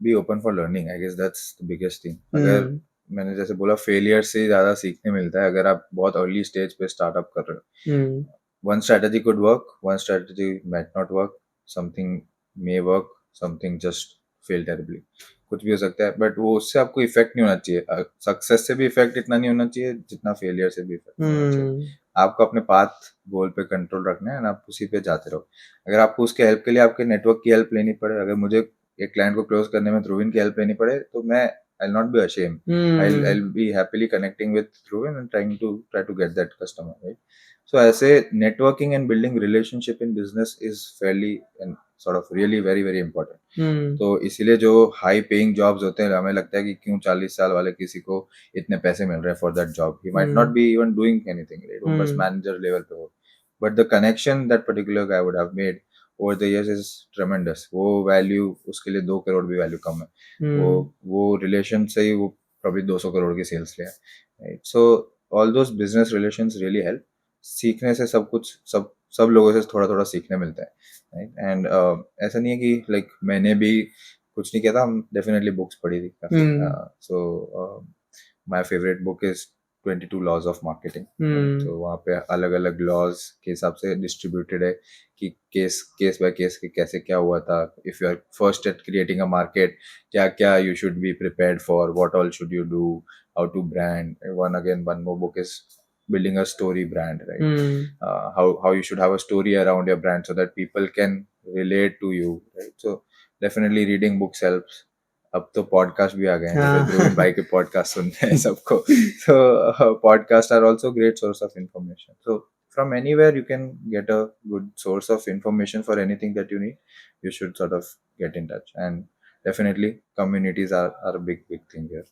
be open for learning. I guess that's the biggest thing. अगर मैंने जैसे बोला failure से ज्यादा सीखने मिलता है अगर आप बहुत अर्ली स्टेज पे स्टार्टअप कर रहे हो. One strategy could work, one strategy might not work, something may work, something just fail terribly. कुछ भी हो सकता है, बट वो उससे आपको इफेक्ट नहीं होना चाहिए. सक्सेस से भी इफेक्ट इतना नहीं होना चाहिए जितना फेलियर से भी इफेक्ट नहीं होना चाहिए. आपको अपने पाथ गोल पे कंट्रोल रखना है, आप उसी पे जाते रहो. अगर आपको उसके हेल्प के लिए आपके नेटवर्क की हेल्प लेनी पड़े, अगर मुझे एक क्लाइंट को क्लोज करने में ध्रुविन की हेल्प लेनी पड़े तो मैं I'll not be ashamed. I'll be happily connecting with Dhruvin and try to get that customer, right? So ऐसे networking and building relationship in business is fairly and sort of really very very important. तो इसीलिए जो high paying jobs होते हैं हमें लगता है कि क्यों 40 साल वाले किसी को इतने पैसे मिल रहे हैं for that job. He might not be even doing anything, right? वो बस मैनेजर लेवल पे हो, but the connection that particular guy would have made over the years is tremendous. वो वैल्यू उसके लिए 2 करोड़ भी वैल्यू कम है. वो रिलेशन से ही वो probably 200 करोड़ की सेल्स ले, right? So all those business relations really help. सीखने से सब कुछ सब लोगों से थोड़ा थोड़ा सीखने मिलता है, राइट? एंड ऐसा नहीं है कि लाइक मैंने भी कुछ नहीं किया था. हम डेफिनेटली बुक्स पढ़ी थी काफी. So my favourite book is 22 laws of marketing. तो वहाँ पे अलग अलग लॉज के हिसाब से डिस्ट्रीब्यूटेड है कि केस बाय केस कैसे क्या हुआ था. If you are first at creating a market, क्या क्या you should be prepared for, what all should you do, how to brand. One more book is building a story brand, right? How you should have a story around your brand so that people can relate to you, right? So definitely reading books helps. अब तो podcast भी आ गए हैं, जैसे ध्रुविन भाई के podcast सुनते हैं सबको. So podcasts are also great source of information. So from anywhere you can get a good source of information for anything that you need. You should sort of get in touch, and definitely communities are a big thing here.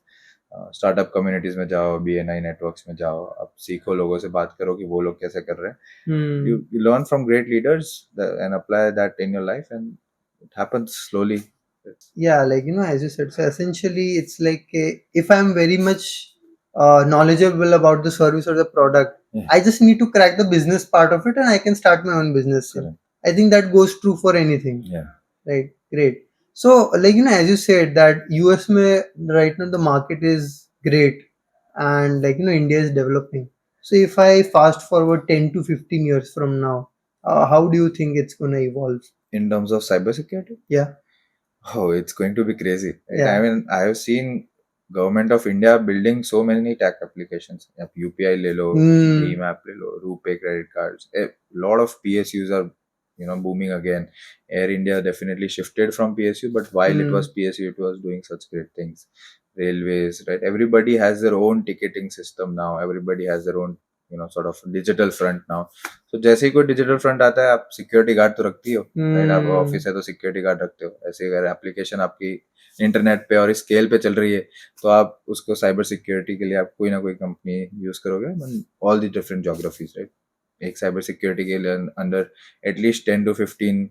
Startup communities में जाओ, BNI networks में जाओ, आप सीखो, लोगों से बात करो कि वो लोग कैसे कर रहे हैं. You learn from great leaders and apply that in your life, and it happens slowly. Yeah, like as you said, so essentially it's like if I'm very much knowledgeable about the service or the product, I just need to crack the business part of it and I can start my own business. I think that goes true for anything. Yeah. Right, great. So, like, as you said that US may right now the market is great, and like India is developing. So, if I fast forward 10 to 15 years from now, how do you think it's gonna evolve? In terms of cybersecurity, Yeah, oh, it's going to be crazy. Right? I yeah. mean, I have seen government of India building so many tech applications. आप UPI ले लो, Hmm. Bhim app ले लो, RuPay credit cards. A lot of PSUs are booming again. Air India definitely shifted from PSU, but while it Hmm. was PSU, it was doing such great things. Railways, right? Everybody has their own ticketing system now. Everybody has their own sort of digital front now. So जैसे ही कोई digital front आता है, आप security guard तो रखती हो, right? आप Hmm. Office है तो सिक्योरिटी गार्ड रखते हो. ऐसे अगर एप्लीकेशन आपकी इंटरनेट पे और स्केल पे चल रही है, तो आप उसको साइबर सिक्योरिटी के लिए आप कोई ना कोई कंपनी यूज करोगे. All the different geographies, right? एक साइबर सिक्योरिटी के लिए under at least 10 to 15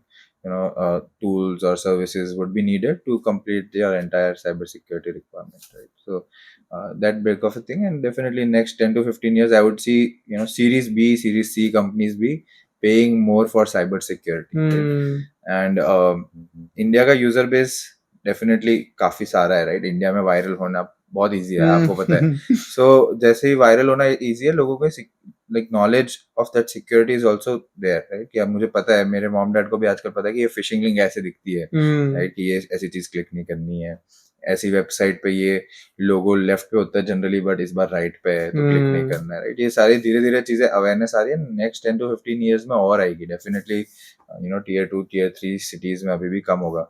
tools or services would be needed to complete your entire cyber security requirement, right? So that big of a thing, and definitely next 10 to 15 years I would see series B, series C companies be paying more for cyber security, right? Hmm. And India का user base definitely काफी सारा है, right? India में viral होना बहुत easy है, आपको पता है. सो जैसे ही वायरल होना इजी है, लोगों को like knowledge of that security is also there, right? कि अब मुझे पता है, मेरे मॉम डैड को भी आजकल पता है कि ये फिशिंग लिंक ऐसे दिखती है, Hmm. राइट? कि ये ऐसी चीज क्लिक नहीं करनी है, ऐसी वेबसाइट पे ये लोगो लेफ्ट पे होता है जनरली, बट इस बार राइट पे है तो क्लिक नहीं करना है, राइट? ये सारी धीरे धीरे चीजें अवेयरनेस आ रही है. नेक्स्ट 10 to 15 years में और आएगी डेफिनेटली. tier 2 tier 3 सिटीज में अभी भी कम होगा,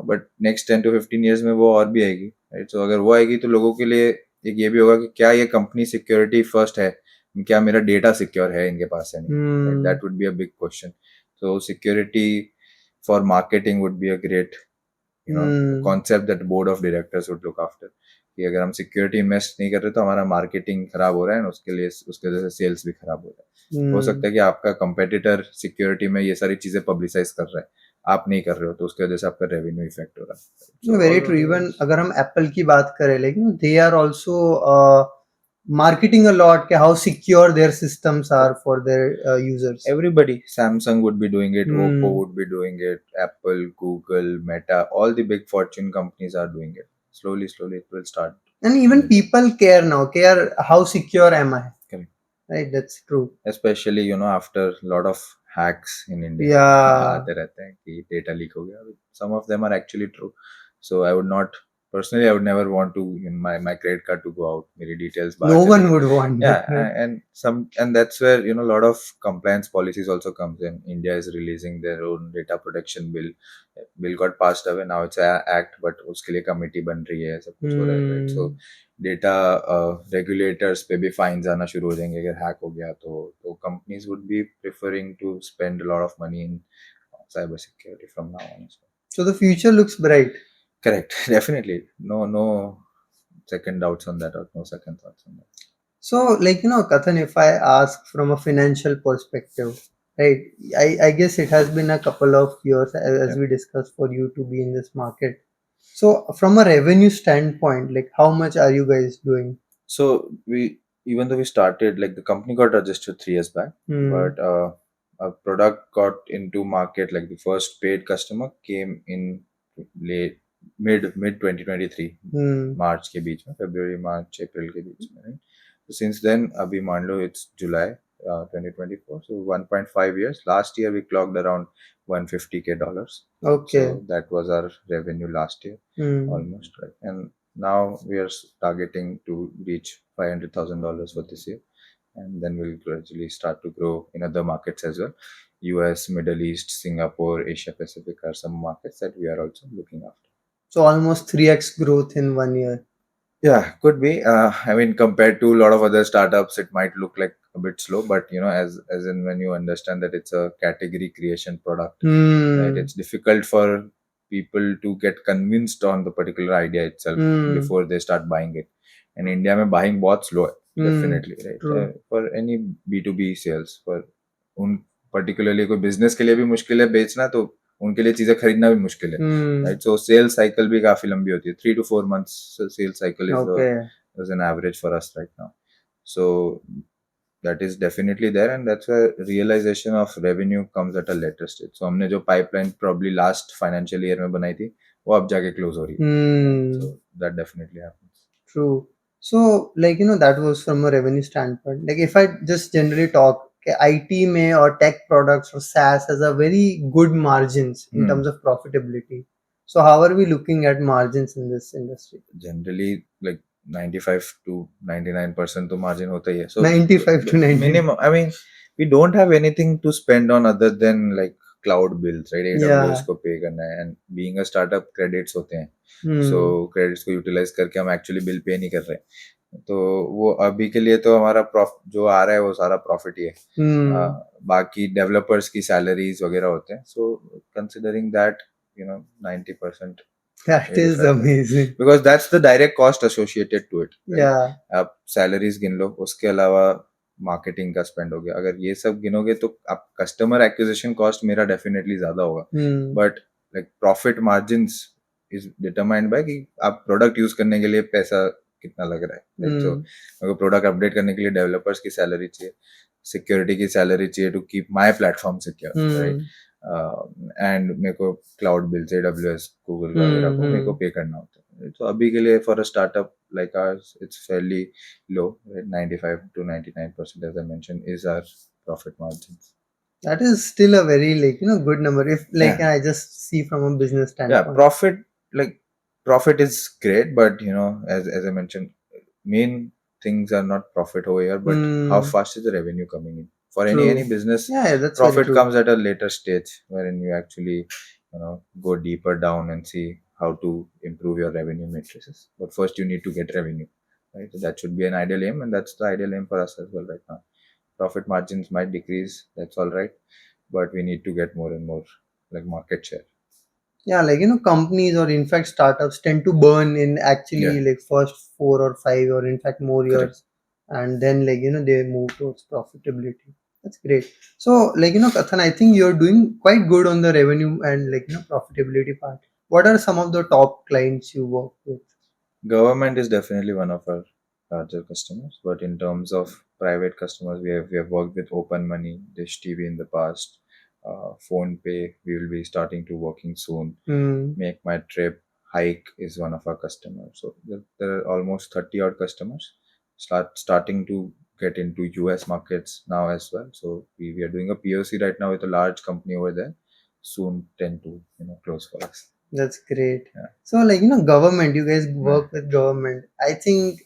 बट नेक्स्ट 10 to 15 years में वो और भी आएगी, राइट? सो अगर वो आएगी तो लोगों के लिए एक ये भी होगा कि क्या ये कंपनी सिक्योरिटी फर्स्ट है, क्या मेरा डेटा सिक्योर है इनके पास है नहीं. That would be a big question. So security for marketing would be a great concept that board of directors would look after. कि अगर हम सिक्योरिटी इन्वेस्ट नहीं कर रहे तो हमारा मार्केटिंग खराब हो रहा है, और उसके वजह से सेल्स भी खराब हो रहा है. हो सकता है कि आपका कंपेटिटर सिक्योरिटी में ये सारी चीजें पब्लिसाइज कर रहा है, आप नहीं कर रहे हो, तो उसकी वजह से आपका रेवेन्यू इफेक्ट हो रहा है. Very true. इवन अगर हम एप्पल की बात करें, लेकिन they are also marketing a lot कि how secure their systems are for their users. Everybody, Samsung would be doing it, Hmm. Oppo would be doing it, Apple, Google, Meta, all the big fortune companies are doing it. Slowly it will start. And even people care now, care how secure am I? Correct. Right, that's true. Especially after a lot of hacks in India. Yeah. आते रहते हैं कि data leak हो गया. Some of them are actually true. So I would not personally, I would never want to my credit card to go out. मेरी details बाहर No चली one गई. would want Yeah, that. and that's where a lot of compliance policies also comes in. India is releasing their own data protection bill. Bill got passed away, now it's a act, but उसके लिए committee बन रही है, सब कुछ हो रहा है, right? So डेटा रेगुलेटर्स पे भी फाइन्स आना शुरू हो जाएंगे अगर हैक हो गया तो companies would be preferring to spend lot of money in cyber security from now on. So the future looks bright. Correct. Definitely. No second doubts on that, or no second thoughts on that. So, like, Kathan, if I ask from a financial perspective, right, I guess it has been a couple of years, as we discussed, for you to be in this market. So, from a revenue standpoint, like, how much are you guys doing? So even though we started, like, the company got registered 3 years back, but a product got into market, like the first paid customer came in mid 2023, मार्च के बीच में, फरवरी मार्च अप्रैल के बीच में, right? So since then, अभी मान लो it's July 2024, so 1.5 years. Last year we clocked around $150K. Okay. So that was our revenue last year, almost, right? And now we are targeting to reach $500,000 for this year, and then we'll gradually start to grow in other markets as well. US, Middle East, Singapore, Asia Pacific are some markets that we are also looking after. So almost 3x growth in 1 year. Yeah, could be. I mean, compared to a lot of other startups, it might look like a bit slow, but as in when you understand that it's a category creation product, right? It's difficult for people to get convinced on the particular idea itself before they start buying it. And India में buying बहुत slow है, definitely, right? For any B2B sales, for उन particularly कोई business के लिए भी मुश्किल है बेचना, तो उनके लिए चीजें खरीदना भी मुश्किल है, राइट? सो सेल साइकिल भी काफी लंबी होती है. 3 to 4 months sale cycle is an average for us right now. So that is definitely there, and that's where realization of revenue comes at a later stage. So हमने जो pipeline probably last financial year में बनाई थी वो अब जाके close हो रही है. Hmm. So that definitely happens. True. So, like, that was from a revenue standpoint. Like, if I just generally talk, okay, IT may or tech products or SaaS has a very good margins in terms of profitability. So, how are we looking at margins in this industry? Generally, like 95 to 99% तो margin होता ही है. So 95 to 90. minimum. I mean, we don't have anything to spend on other than like cloud bills, right? AWS Yeah. को pay करना है, and being a startup credits होते हैं. Hmm. So credits को utilize करके हम actually bill pay नहीं कर रहे. तो वो अभी के लिए तो हमारा जो आ रहा है वो सारा प्रॉफिट ही है. Hmm. बाकी डेवलपर्स की सैलरीज वगैरह होते हैं. So considering that 90%, That is amazing. because that's the direct cost associated to it, right? Yeah. आप सैलरीज गिन लो, उसके अलावा मार्केटिंग का स्पेंड हो गया. अगर ये सब गिनोगे तो आप कस्टमर एक्विजिशन कॉस्ट मेरा डेफिनेटली ज्यादा होगा, Hmm. But like profit margins is determined by कि आप प्रोडक्ट यूज करने के लिए पैसा कितना लग रहा है. तो अगर प्रोडक्ट अपडेट करने के लिए डेवलपर्स की सैलरी चाहिए, सिक्योरिटी की सैलरी चाहिए to keep my platform secure, right? And मेरे को क्लाउड बिल्स AWS गूगल वगैरह को मेरे को पे करना होता है. तो अभी के लिए for a startup like ours, it's fairly low, right? 95 to 99%, as I mentioned, is our profit margins. That is still a very good number. If Yeah. I just see from a business Yeah, standpoint. profit is great, but as I mentioned, main things are not profit over here, but how fast is the revenue coming in. For True. any business, Yeah, that's very profit true. comes at a later stage, wherein you actually go deeper down and see how to improve your revenue matrices. But first you need to get revenue, right? So that should be an ideal aim, and that's the ideal aim for us as well right now. Profit margins might decrease, that's all right, but we need to get more and more like market share. Yeah, companies or in fact startups tend to burn in actually Yeah. like first 4 or 5 or in fact more Correct. years, and then they move towards profitability. That's great. So Kathan, I think you're doing quite good on the revenue and profitability part. What are some of the top clients you work with? Government is definitely one of our larger customers, but in terms of private customers, we have worked with Open Money, Dish TV in the past, Phone Pay. We will be starting to working soon. Make My Trip, Hike is one of our customers. So there are almost 30 odd customers. Starting to get into US markets now as well. So we are doing a POC right now with a large company over there. Soon tend to close for us. That's great. Yeah. So government, you guys work with government. I think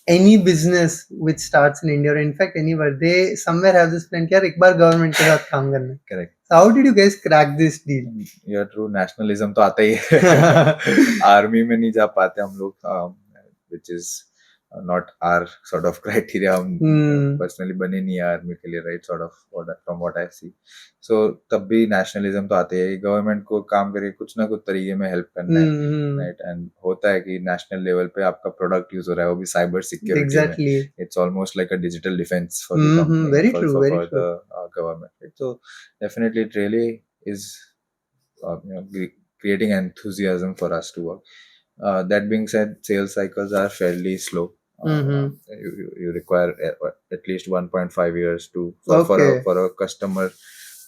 any business which starts in India or in fact anywhere, they somewhere have this plan कि यार एक बार government के साथ काम करना है. Correct. So how did you guys crack this deal? Yeah, true. Nationalism तो आता ही है. आर्मी में नहीं जा पाते हम लोग, which is not our sort of criteria. हम personally बने नहीं है आर्मी के लिए, right? Sort of from what I see. So तब भी nationalism तो आते हैं. गवर्नमेंट को काम करके कुछ ना कुछ तरीके में हेल्प करना है, right? And होता है कि national level पे आपका प्रोडक्ट यूज हो रहा है, वो भी साइबर सिक्योरिटी Exactly. में. It's almost like a digital defense for the company, Very for, true, for, very for true. the government. Right? So definitely it really is creating enthusiasm for us to work. That being said, sales cycles are fairly slow. You require at least 1.5 years for a customer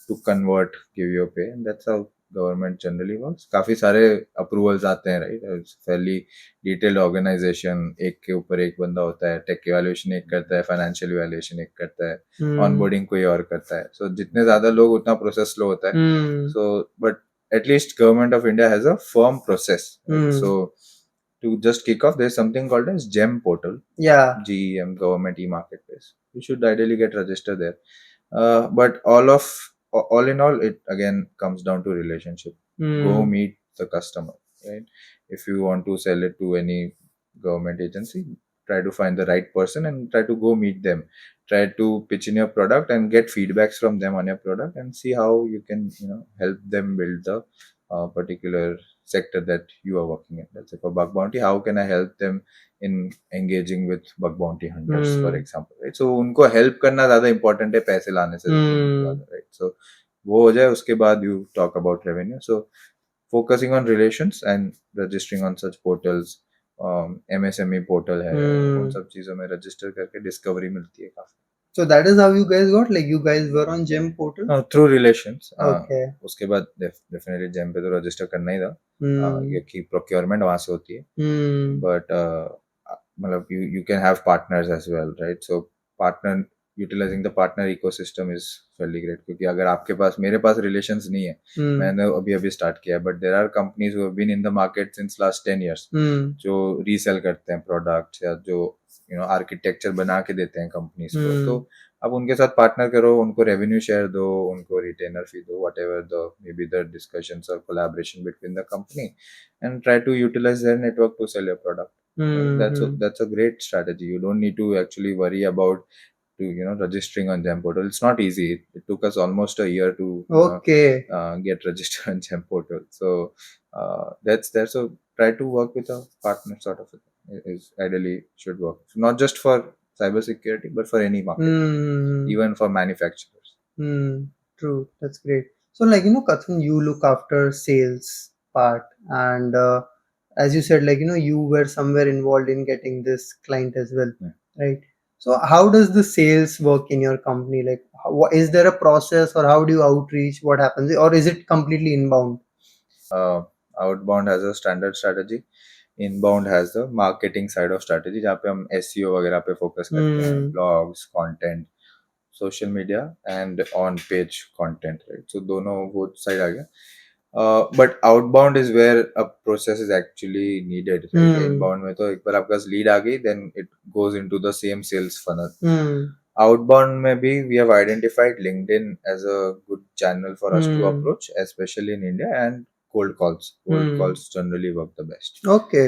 to convert, give you a pay, and that's how government generally works. काफी सारे approvals आते हैं, right? It's fairly detailed organization. एक के ऊपर एक बंदा होता है, tech evaluation एक करता है, financial evaluation एक करता है, onboarding कोई और करता है. So जितने ज्यादा लोग उतना process slow होता है. So but at least government of India has a firm process. Right? So to just kick off, there's something called as GEM portal. Yeah. GEM, Government E-Marketplace. You should ideally get registered there. But all in all, it again comes down to relationship. Go meet the customer, right? If you want to sell it to any government agency, try to find the right person and try to go meet them. Try to pitch in your product and get feedbacks from them on your product and see how you can help them build the particular sector that you are working in. Let's say for bug bounty, how can I help them in engaging with bug bounty hunters, for example, right? So उनको help करना ज़्यादा important है पैसे लाने से ज़्यादा, right? So वो हो जाए, उसके बाद you talk about revenue. So focusing on relations and registering on such portals, MSME portal है, उन सब चीज़ों में register करके discovery मिलती है काफी. So that is how you guys got, like, you guys were on Gem portal. Through relations Okay. उसके बाद डेफिनेटली जेम पे तो रजिस्टर करना ही था Hmm. क्योंकि प्रोक्योरमेंट वहां से होती है Hmm. but मतलब you can have partners as well, right? So partner utilizing the partner ecosystem is fairly great क्योंकि अगर आपके पास मेरे पास relations नहीं है Hmm. मैंने अभी अभी start किया है but there are companies who have been in the market since last 10 years Hmm. जो रीसेल करते हैं products या जो आर्किटेक्चर बना के देते हैं कंपनीज को तो अब उनके साथ पार्टनर करो उनको रेवेन्यू शेयर दो उनको रिटेनर फी दो whatever the may be the discussions और collaboration between the company and try to utilize their network to sell your product. That's a great strategy. You don't need to actually worry about to registering on Gem portal. It's not easy. It took us almost a year to Okay. get registered on Gem portal. So that's there. So try to work with a partner sort of is ideally should work. Not just for cybersecurity, but for any market, Hmm. even for manufacturers. Hmm. True. That's great. So, like, Kathan, you look after sales part, and as you said, like, you were somewhere involved in getting this client as well, Yeah. right? So, how does the sales work in your company? Like, is there a process, or how do you outreach? What happens, or is it completely inbound? Outbound has a standard strategy. Inbound has the marketing side of strategy जहाँ पे हम SEO वगैरह पे focus करते हैं blogs content social media and on page content right so दोनों वो side आ गया but outbound is where a process is actually needed inbound में तो एक बार आपके पास लीड आ गई then it goes into the same sales funnel outbound में भी we have identified LinkedIn as a good channel for us to approach specially in India and cold calls. Cold calls generally work the best. Okay.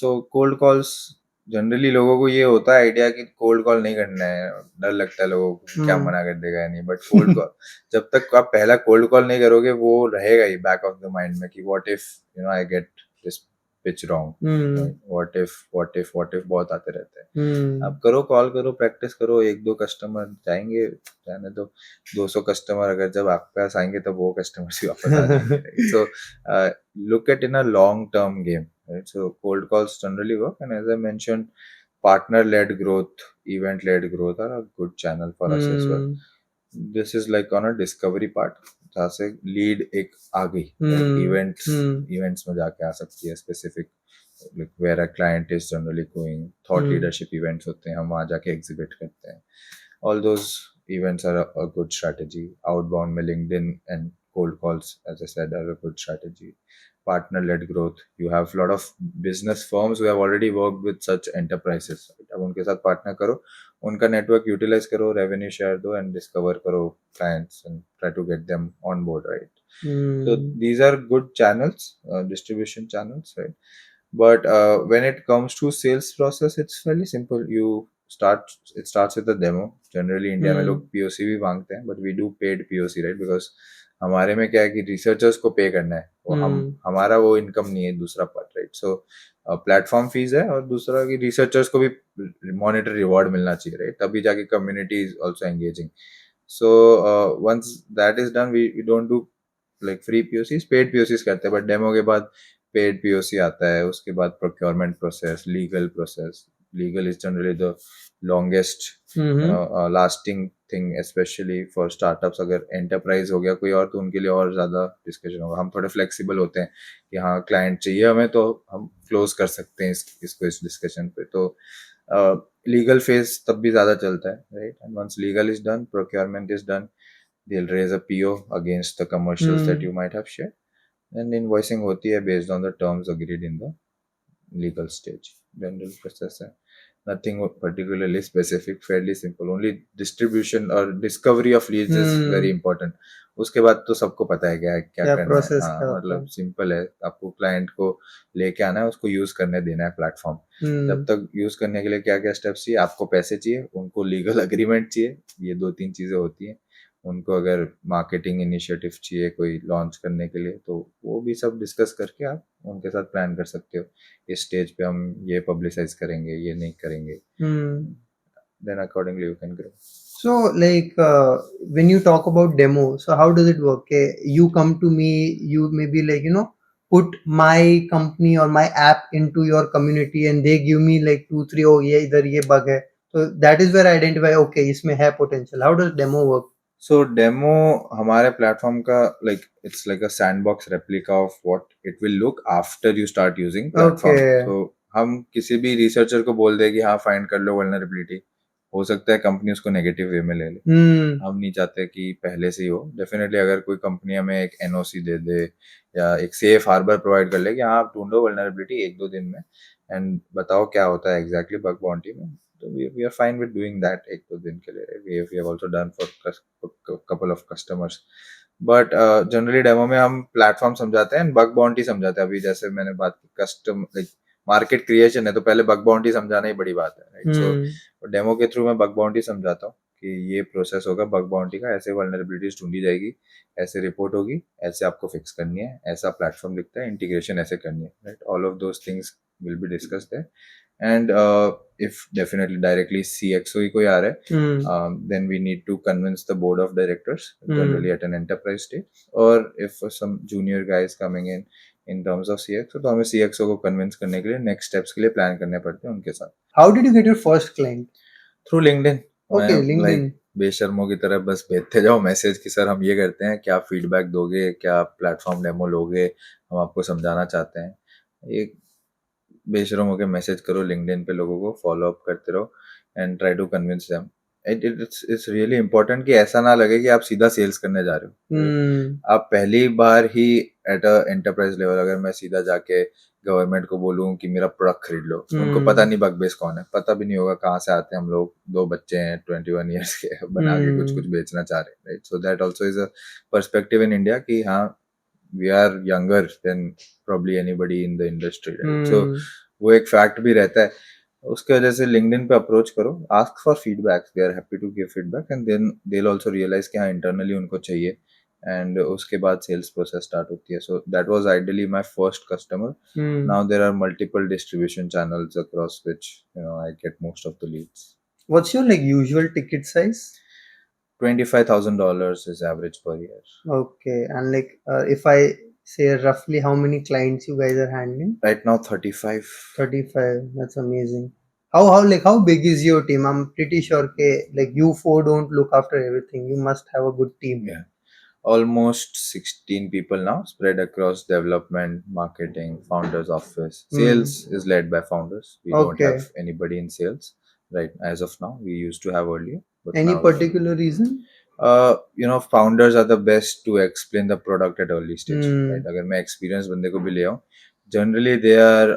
So cold calls generally लोगों को ये होता है idea कि cold call नहीं करना है डर लगता है लोगों को क्या मना कर देगा या नहीं बट कोल्ड कॉल जब तक आप पहला कोल्ड कॉल नहीं करोगे वो रहेगा ही बैक ऑफ द माइंड में कि what if I get this pitch wrong what if बहुत आते रहते हैं आप करो कॉल करो प्रैक्टिस करो एक दो कस्टमर जाएंगे जाने दो 200 कस्टमर अगर जब आपके पास आएंगे तब वो कस्टमर भी वापस आ जाएंगे सो look at in a long term game right so cold calls generally work and as I mentioned partner led growth event led growth are a good channel for us as well this is like on a discovery part जहाँ से lead एक आ गई events में जाके आ सकती है specific like where a client is generally going thought leadership events होते हैं हम वहाँ जाके exhibit करते हैं all those events are a good strategy outbound में LinkedIn and cold calls as I said are a good strategy partner led growth you have a lot of business firms who have already worked with such enterprises अब उनके साथ partner करो उनका network utilise करो revenue share दो and discover करो clients and try to get them on board right so these are good channels distribution channels right but when it comes to sales process it's fairly simple you it starts with a demo generally India में लोग POC भी मांगते हैं but we do paid POC right because हमारे में क्या है कि रिसर्चर्स को पे करना है वो हम हमारा वो इनकम नहीं है दूसरा part right so platform fees है और दूसरा कि रिसर्चर्स को भी मॉनिटरी रिवॉर्ड मिलना चाहिए राइट तभी जाके community is also engaging so once that is done we don't do like free POCs paid POCs करते हैं बट डेमो के बाद पेड पीओसी आता है उसके बाद procurement process legal is generally the longest lasting thing specially for startups अगर enterprise हो गया कोई और तो उनके लिए और ज़्यादा डिस्कशन होगा हम थोड़े फ्लेक्सिबल होते हैं कि हाँ क्लाइंट चाहिए हमें तो हम क्लोज कर सकते हैं इसको इस डिस्कशन पे तो लीगल फेज तब भी ज़्यादा चलता है right and once legal is done procurement is done they'll raise a PO against the commercials that you might have shared and invoicing होती है based on the terms agreed in the legal stage general process है nothing particularly specific fairly simple only distribution or discovery of leads is very important उसके बाद तो सबको पता है क्या करना है हाँ मतलब सिंपल है आपको क्लाइंट को लेके आना है उसको यूज करने देना है प्लेटफॉर्म जब तक यूज करने के लिए क्या क्या स्टेप्स चाहिए आपको पैसे चाहिए उनको लीगल अग्रीमेंट चाहिए ये 2-3 चीजें होती हैं उनको अगर मार्केटिंग इनिशिएटिव चाहिए कोई लॉन्च करने के लिए तो वो भी सब डिस्कस करके आप उनके साथ प्लान कर सकते हो इस स्टेज पे हम ये पब्लिसाइज करेंगे ये नहीं करेंगे then accordingly you can grow so like when you talk about demo so how does it work okay, you come to me you maybe like put my company or my app into your community and they give me like 2-3 oh ये इधर ये bug है So that is where I identify, okay, इसमें है potential. How does demo work? So demo हमारे platform का like it's like a sandbox replica of what it will look after you start using platform. Okay. So हम किसी भी researcher को बोल दे कि हाँ find कर लो vulnerability, हो सकता है कंपनी उसको नेगेटिव वे में ले ले. हम नहीं चाहते कि पहले से ही हो. डेफिनेटली अगर कोई कंपनी हमें एक एनओसी दे दे या एक सेफ हार्बर प्रोवाइड कर ले कि हाँ आप ढूंढो वल्नरेबिलिटी 1-2 दिन में एंड बताओ क्या होता है एग्जैक्टली बग बाउंटी में, तो we are fine with doing that 1-2 दिन के लिए. We have also done for couple of customers. But generally demo में हम प्लेटफॉर्म समझाते हैं, बग बाउंटी समझाते हैं. अभी जैसे मैंने बात की कस्टम लाइक मार्केट क्रिएशन है, तो पहले बग बाउंटी समझाना ही बड़ी बात है, राइट? सो डेमो के थ्रू मैं बग बाउंटी समझाता हूँ कि ये प्रोसेस होगा बग बाउंटी का, ऐसे वल्नरेबिलिटीज ढूंढी जाएगी, ऐसे रिपोर्ट होगी, ऐसे आपको फिक्स करनी है, ऐसा प्लेटफॉर्म दिखता है, इंटीग्रेशन ऐसे करनी है, right? All of those things will be discussed there. And if definitely directly CXO ही कोई आ रहा है, then we need to convince the board of directors, generally at an enterprise stage, or if some junior guys coming in terms of CXO, तो हमें CXO को convince करने के लिए next steps के लिए plan करने पड़ते हैं उनके साथ. How did you get your first client? Through LinkedIn. Okay, मैं LinkedIn. like बेशर्मों की तरह बस भेजते जाओ मैसेज कि सर हम ये करते हैं, क्या फीडबैक दोगे, क्या प्लेटफॉर्म डेमो लोगे, हम आपको समझाना चाहते हैं. एक बेशरम होकर मैसेज करो लिंक्डइन पे, लोगों को फॉलो अप करते रहो and try to convince them. It's really important कि ऐसा ना लगे कि आप सीधा सेल्स करने जा रहे हो. आप पहली बार ही एट अ एंटरप्राइज लेवल अगर मैं सीधा जाके गवर्नमेंट को बोलूं कि मेरा प्रोडक्ट खरीद लो, उनको पता नहीं बग बेस कौन है, पता भी नहीं होगा कहाँ से आते हैं हम लोग, 2 बच्चे हैं 21 ईयर्स के, बना के कुछ कुछ बेचना चाह रहे हैं, right? So that also is a perspective in India कि हाँ we are younger than probably anybody in the industry, right? So वो एक फैक्ट भी रहता है. उसके वजह से लिंक्डइन पे अप्रोच करो, ask for feedback, they are happy to give feedback and then they will also realise कि हाँ इंटरनली उनको चाहिए, एंड उसके बाद सेल्स प्रोसेस स्टार्ट होती है. So that was ideally my first customer. Now there are multiple distribution channels across which I get most of the leads. What's your like usual ticket size? $25,000 is average per year. Okay, and like if I say roughly how many clients you guys are handling? Right now 35. 35. That's amazing. How big is your team? I'm pretty sure like you four don't look after everything. You must have a good team. Yeah. Almost 16 people now, spread across development, marketing, founders office. Sales is led by founders. We don't Okay. have anybody in sales right as of now. We used to have earlier, but Any now particular reason? founders are the best to explain the product at early stage, right? अगर मैं experience बंदे को भी ले आऊँ, generally they are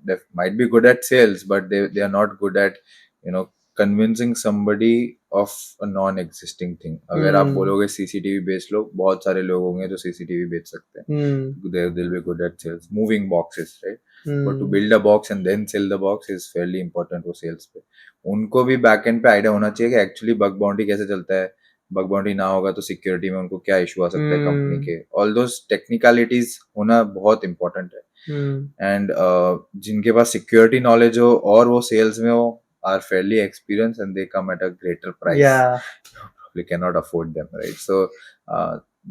they might be good at sales, but they are not good at convincing somebody of a non-existing thing. अगर आप बोलोगे CCTV बेच लो, बहुत सारे लोग होंगे जो CCTV बेच सकते हैं. They'll be good at sales. Moving boxes, right? But to build a box and then sell the box is fairly important वो sales पे. उनको भी बैक एंड पे आइडिया होना चाहिए कि एक्चुअली बग बाउंटी कैसे चलता है, बग बाउंटी ना होगा तो सिक्योरिटी में उनको क्या इशू आ सकता है कंपनी के. ऑल दोस टेक्निकलिटीज होना बहुत इंपॉर्टेंट है. एंड जिनके पास सिक्योरिटी नॉलेज हो और वो सेल्स में हो are fairly experienced and they come at a greater price. Yeah. You probably cannot afford them, right? So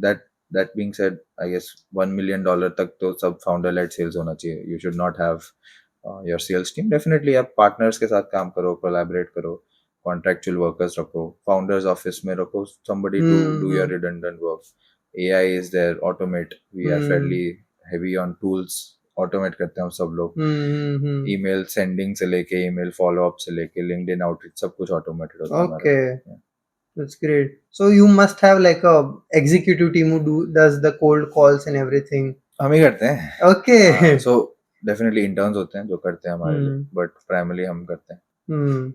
that being said, I guess $1 million तक तो सब founder led sales होना चाहिए. You should not have your sales team. Definitely आप partners के साथ काम करो, collaborate करो, contractual workers रखो, founders office में रखो somebody to do your redundant work. AI is there, automate. We are fairly heavy on tools. Automate करते हैं हम सब लोग. ईमेल सेंडिंग से लेके ईमेल फॉलो अप से लेके लिंक्डइन आउटरीच सब कुछ ऑटोमेटेड होता है. Okay. That's great. So you must have like a executive team who does the cold calls and everything. हम ही करते हैं. Okay. So definitely interns होते हैं जो करते हैं हमारे लिए, but primarily हम करते हैं.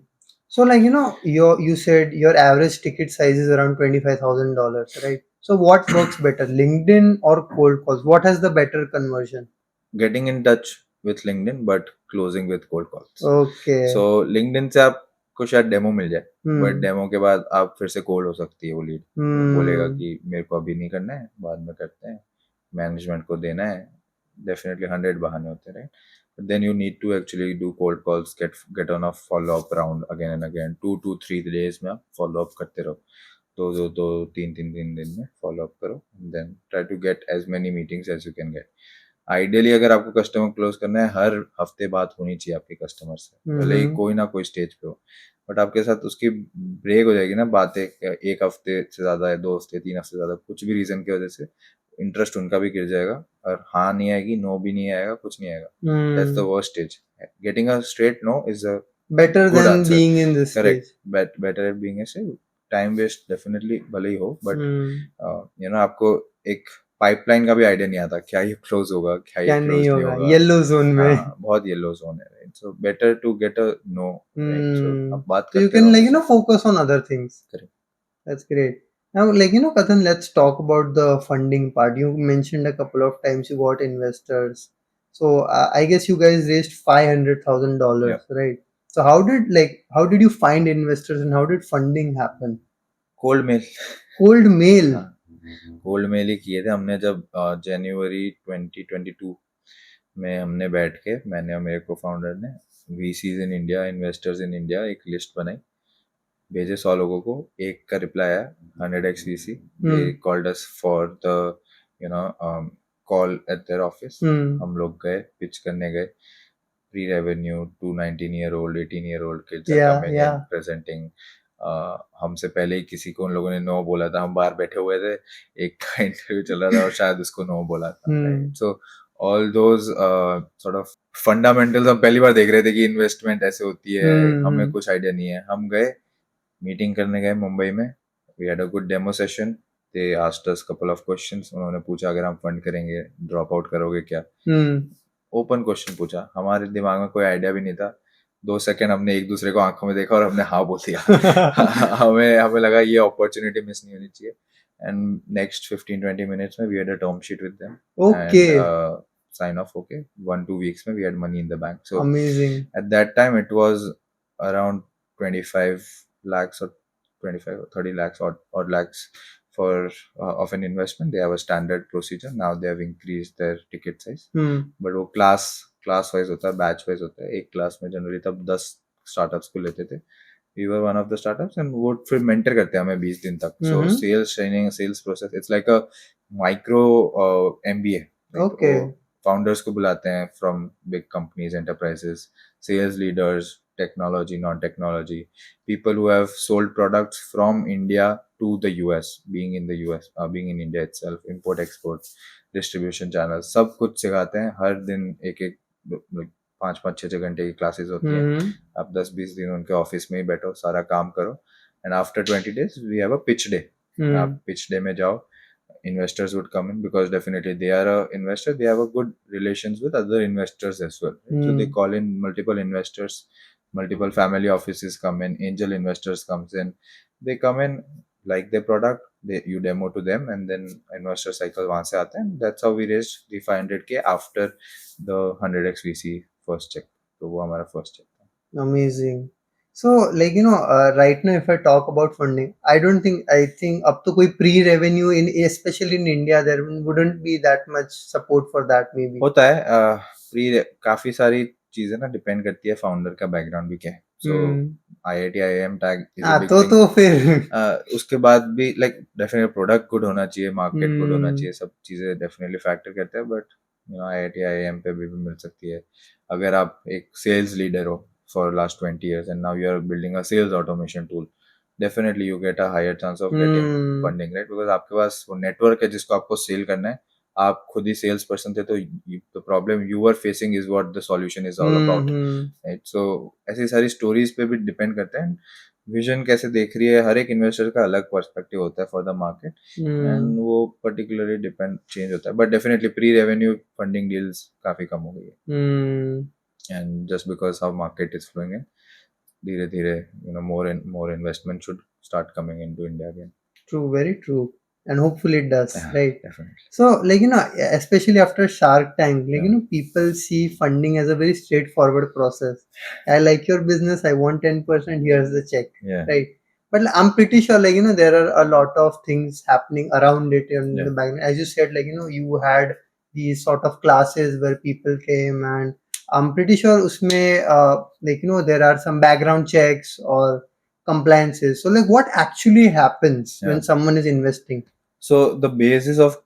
So like you said your average ticket size is around $25,000, right? So what works better, LinkedIn or cold calls? What has the better conversion? Getting in touch with LinkedIn but closing with cold calls. Okay. So LinkedIn से आपको शायद demo मिल जाए, but demo के बाद आप फिर से cold हो सकती है वो लीड. बोलेगा कि मेरे को अभी नहीं करना है, बाद में करते हैं, मैनेजमेंट को देना है. डेफिनेटली 100 बहाने होते हैं, but then you need to actually do cold calls, get on a follow up round again and again. 2 to 3 days में आप follow up करते रहो, दो 3 दिन में follow up करो, and then try to get as many meetings as you can get. Ideally अगर आपको कस्टमर क्लोज करना है, हर हफ्ते बात होनी चाहिए आपके कस्टमर से, भले ही कोई ना कोई स्टेज पे हो, बट आपके साथ उसकी ब्रेक हो जाएगी ना बातें, एक हफ्ते से ज़्यादा है, 2 हफ्ते, 3 हफ्ते से ज़्यादा, कुछ भी रीज़न की वजह से इंटरेस्ट उनका भी गिर जाएगा, और हाँ नहीं आएगी, नो भी नहीं आएगा, कुछ नहीं आएगा. That's the worst stage. Getting a straight no is a better good than answer. being in this Correct. stage. Better at being a stage. Time waste definitely भले ही हो, बट Hmm. आपको एक पाइपलाइन का भी आइडिया नहीं आता, क्या ये क्लोज होगा, क्या ये क्या क्लोज नहीं नहीं होगा होगा. येलो जोन में. हाँ, बहुत येलो जोन है, right. So better to get a no, right. So आप बात So you करते can रहो like हमेशा. focus on other things. Correct. That's great. Now, like Kathan, let's talk about the funding part. You mentioned a couple of times you got investors. So I guess you guys raised $500,000, Yeah. right? So how did you find investors and how did funding happen? Cold mail. Cold mail. हाँ, cold mail ही किए थे हमने. जब जनवरी 2022 में हमने बैठ के, मैंने और मेरे को फाउंडर ने, VCs in India, investors in India, एक लिस्ट बनाई, भेजे 100 लोगों को. एक का रिप्लाई आया, 100x VC. They called us for the you know call at their office. हम लोग गए, पिच करने गए. Pre revenue, 2 19-year-old, 18-year-old kids are Yeah, coming in, yeah. presenting. हमसे पहले ही किसी को उन लोगों ने नो बोला था. हम बाहर बैठे हुए थे, एक का इंटरव्यू चल रहा था और शायद उसको नो बोला था. So all those sort of fundamentals हम पहली बार देख रहे थे कि इन्वेस्टमेंट ऐसे होती है. हमें कुछ आइडिया नहीं है. हम गए, मीटिंग करने गए मुंबई में. We had a good demo session. They asked us couple of questions. उन्होंने पूछा अगर हम फंड करेंगे, ड्रॉप आउट करोगे क्या. ओपन क्वेश्चन पूछा. हमारे दिमाग में कोई आइडिया भी नहीं था. 2 सेकंड हमने एक दूसरे को आंखों में देखा और हमने हाँ बोल दिया. हमें लगा ये अपॉर्चुनिटी मिस नहीं होनी चाहिए. एंड नेक्स्ट 15-20 minutes में we had a term sheet with them. Okay. And sign off. Okay, 1-2 weeks में we had money in the bank. So Amazing. at that time it was around 25 lakhs or 25 or 30 lakhs or lakhs for of an investment. They have a standard procedure. Now they have increased their ticket size. But वो class wise होता है, batch wise होता है. एक class में generally तब 10 startups को लेते थे. We were one of the startups, and वो फिर मेंटर करते हैं हमें 20 दिन तक. So sales training, sales process, it's like a micro MBA. Okay. Founders को बुलाते हैं from big companies, enterprises, sales leaders, technology, non technology, people who have sold products from India to the US, being in the US, being in India itself, import export, distribution channel, सब कुछ सिखाते हैं. हर दिन एक 5-5 6-6 घंटे की classes होती हैं. आप 10-20 दिन उनके ऑफिस में ही बैठो, सारा काम करो, and after 20 days we have a pitch day. आप पिच डे में जाओ. Investors would come in because definitely they are a investor. They have a good relations with other investors as well. Right? So they call in multiple investors, multiple family offices come in, angel investors comes in. They come in, like their product, you demo to them, and then investor cycle वहाँ से आते हैं. That's how we raised the 500K after the 100x VC first check. तो वो हमारा first check था. Amazing. So, right now, if I talk about funding, I think up to koi pre-revenue especially in India, there wouldn't be that much support for that maybe. होता है. Pre काफी सारी चीजें ना डिपेंड करती है founder का बैकग्राउंड भी क्या है. सो IIT IIM tag is a big thing. तो फिर उसके बाद भी लाइक डेफिनेटली प्रोडक्ट गुड होना चाहिए, मार्केट गुड होना चाहिए, सब चीजें डेफिनेटली फैक्टर करते हैं. बट IIT IIM पे भी मिल सकती है. अगर आप एक सेल्स लीडर हो for last 20 years and now you are building a sales automation tool, definitely you get a higher chance of getting funding, right? Because आपके पास वो नेटवर्क है जिसको आपको सेल करना है. आप खुद ही सेल्स पर्सन थे, तो the problem you are facing is what the solution is all about, right? So ऐसी सारी स्टोरीज पे भी डिपेंड करते हैं. विजन कैसे देख रही है, हर एक इन्वेस्टर का अलग पर्सपेक्टिव होता है फॉर द मार्केट, एंड वो पर्टिकुलरली डिपेंड चेंज होता है. But definitely pre revenue funding deals काफी कम हो गई है. And just because how market is flowing in, धीरे धीरे more investment should start coming into India again. True, very true, and hopefully it does. Yeah, right? Definitely. So especially after Shark Tank, people see funding as a very straightforward process. I like your business, I want 10%, here's the check. Yeah. Right? But I'm pretty sure there are a lot of things happening around it in the background. As you said, you had these sort of classes where people came, and I'm pretty sure usme there are some background checks or compliances. So what actually happens when someone is investing? So the basis of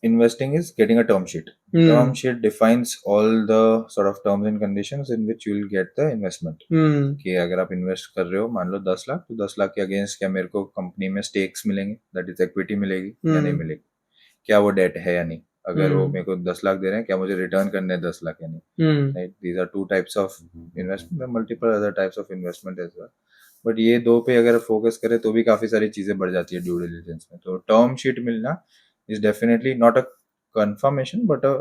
investing is getting a term sheet. Hmm. Term sheet defines all the sort of terms and conditions in which you will get the investment. Hmm. कि अगर आप invest कर रहे हो मान लो 10 लाख, तो 10 लाख के against क्या मेरे को कंपनी में स्टेक्स मिलेंगे, दैट इज इक्विटी मिलेगी या नहीं मिलेगी, क्या वो डेट है या नहीं, अगर वो मेरे को 10 लाख दे रहे हैं क्या मुझे रिटर्न करने हैं 10 लाख या नहीं, right. These are two types of investment, multiple other types of investment as well. But ये दो पे अगर फोकस करें तो भी काफी सारी चीजें बढ़ जाती है ड्यू डिलिजेंस में. तो टर्म शीट मिलना is definitely not a confirmation but a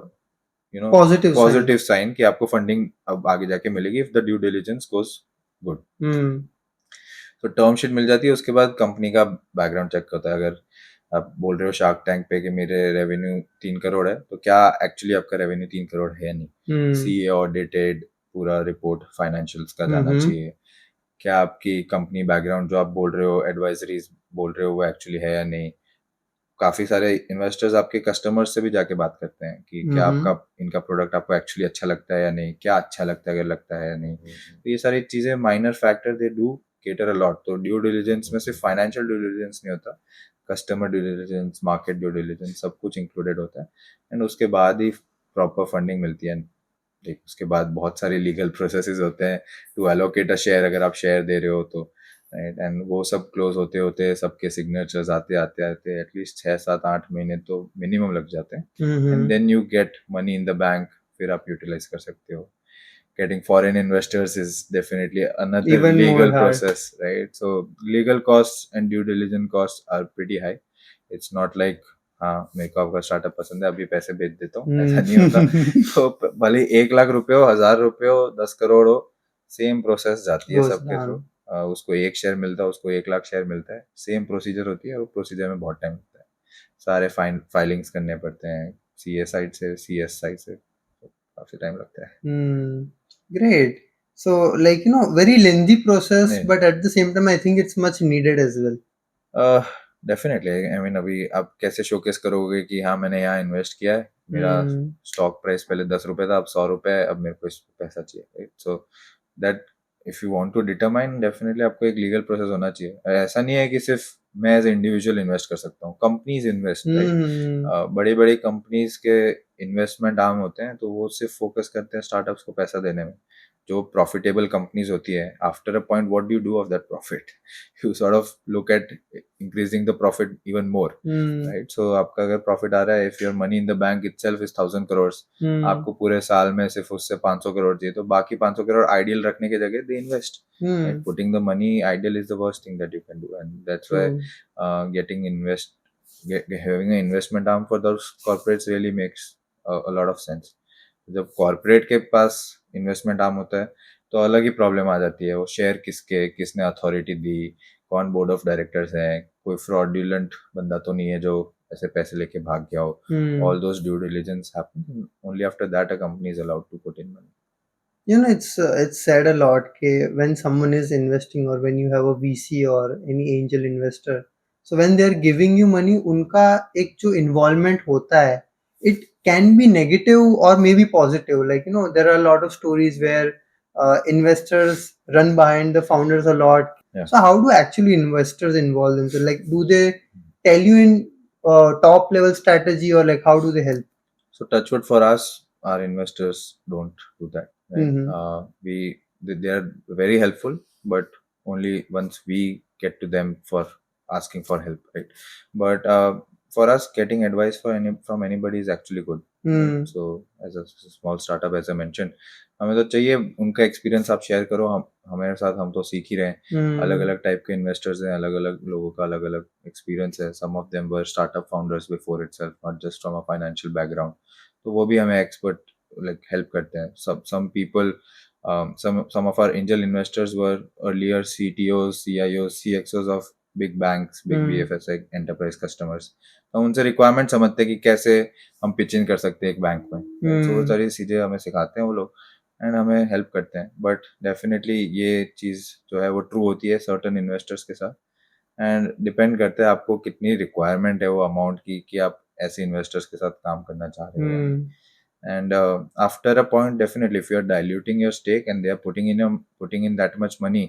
Positive sign. Positive sign कि आपको फंडिंग अब आगे जाके मिलेगी if the due diligence goes good. तो टर्म शीट मिल जाती है. उसके बाद कंपनी का बैकग्राउंड चेक होता है. अगर आप बोल रहे हो शार्क टैंक पे कि मेरे रेवेन्यू 3 करोड़ है, तो क्या एक्चुअली आपका रेवेन्यू 3 करोड़ है या नहीं. सीए ऑडिटेड पूरा रिपोर्ट फाइनेंशियल्स का जाना चाहिए. क्या आपकी कंपनी बैकग्राउंड जो आप बोल रहे हो एडवाइजरीज बोल रहे हो वो एक्चुअली है या नहीं. काफी सारे इन्वेस्टर्स आपके कस्टमर्स से भी जाके बात करते हैं कि क्या आपका इनका प्रोडक्ट आपको एक्चुअली अच्छा लगता है या नहीं, क्या अच्छा लगता है अगर लगता है या नहीं. तो ये सारी चीजें minor factor they do cater a lot. तो ड्यू डिलिजेंस में सिर्फ फाइनेंशियल ड्यू डिलिजेंस नहीं होता, customer due diligence, market due diligence सब कुछ इंक्लूडेड होता है. एंड उसके बाद ही प्रॉपर फंडिंग मिलती है. उसके बाद बहुत सारे लीगल प्रोसेसेस होते हैं टू एलोकेट अ शेयर, अगर आप शेयर दे रहे हो तो, राइट. एंड वो सब क्लोज होते होते सबके सिग्नेचर्स आते आते आते एटलीस्ट 6 7 8 महीने तो मिनिमम लग जाते हैं. And then you get money in the bank, फिर आप यूटिलाइज कर सकते हो. Getting foreign investors is definitely another Even more legal hard. process, right? So legal costs and due diligence costs are pretty high. It's not like हाँ मेरे को आपका startup पसंद है अभी पैसे भेज देता हूँ, ऐसा नहीं होता. तो भले 1 लाख रुपए हो, 1000 रुपए हो, 10 करोड़ हो, सेम प्रोसेस जाती है Goes सबके down. थ्रू. उसको 1 शेयर मिलता है, उसको 1 लाख शेयर मिलता है, सेम प्रोसीजर होती है. और प्रोसीजर में बहुत टाइम लगता है, सारे फाइलिंग्स करने पड़ते हैं सीए साइड से, सीएस साइड से, तो काफी टाइम लगता है. Great. So, like, very lengthy process, Yeah. but at the same time, I think it's much needed as well. Definitely I mean अभी आप कैसे शोकेस करोगे कि हाँ मैंने यहाँ इन्वेस्ट किया है, मेरा स्टॉक प्राइस पहले 10 रुपए था अब 100 रुपए है, अब मेरे को इस पैसा चाहिए, right. So that if you want to determine, definitely आपको एक लीगल प्रोसेस होना चाहिए. ऐसा नहीं है कि सिर्फ मैं एज इंडिविजुअल इन्वेस्ट कर सकता हूँ, कंपनीज इन्वेस्ट, राइट. बड़ी बड़ी कंपनीज के इन्वेस्टमेंट आर्म होते हैं, तो वो सिर्फ फोकस करते हैं स्टार्टअप्स को पैसा देने में. जो प्रॉफिटेबल कंपनीज होती है, after a point what do you do of that profit, you sort of look at increasing the profit even more, right. So आपका अगर प्रॉफिट आ रहा है, if your money in the bank itself is 1000 crore, आपको पूरे साल में सिर्फ उससे 500 करोड़ चाहिए, तो बाकी 500 करोड़ आइडियल रखने की जगह they invest. Putting the money ideal is the worst thing that you can do. And that's why getting invest having an investment arm for those corporates really makes a lot of sense. जब corporate के पास investment arm होता है तो अलग ही problem आ जाती है. वो share किसके, किसने अथॉरिटी दी, कौन बोर्ड ऑफ डायरेक्टर्स है, कोई फ्रॉडुलेंट बंदा तो नहीं है जो ऐसे पैसे लेके भाग गया हो. All those due diligence happen, only after that a company is allowed to put in money. It's said a lot when someone is investing or when you have a VC or any angel investor, so when they're giving you money, उनका एक जो involvement होता है, it can be negative or maybe positive. Like, there are a lot of stories where investors run behind the founders a lot. Yeah. So how do actually investors involve themselves? Like, do they tell you in top level strategy, or like how do they help? So touchwood for us, our investors don't do that. Right? They are very helpful, but only once we get to them for asking for help, right? But for us, getting advice from anybody is actually good. Right? So as a small startup, as I mentioned, हमें तो चाहिए उनका experience आप share करो. हम हमारे साथ हम तो सीख ही रहे हैं. अलग अलग टाइप के इन्वेस्टर्स हैं, अलग अलग लोगों का अलग अलग एक्सपीरियंस है. Some of them were startup founders before itself, not just from a financial background. तो वो भी हमें एक्सपर्ट लाइक हेल्प करते हैं. some people, some of our angel investors were earlier CTOs, CIOs, CXOs of big banks, big BFSI enterprise customers. तो उनसे requirement समझते हैं कि कैसे हम पिच इन कर सकते हैं एक बैंक में. तो वो सारी चीजें हमें सिखाते हैं वो लोग, एंड हमें हेल्प करते हैं. बट डेफिनेटली ये चीज जो है वो ट्रू होती है सर्टन इन्वेस्टर्स के साथ, एंड डिपेंड करता है आपको कितनी रिक्वायरमेंट है वो अमाउंट की कि आप ऐसे इन्वेस्टर्स के साथ काम करना चाह रहे हो. And after a point, definitely if you are diluting your stake and they are putting in that much money,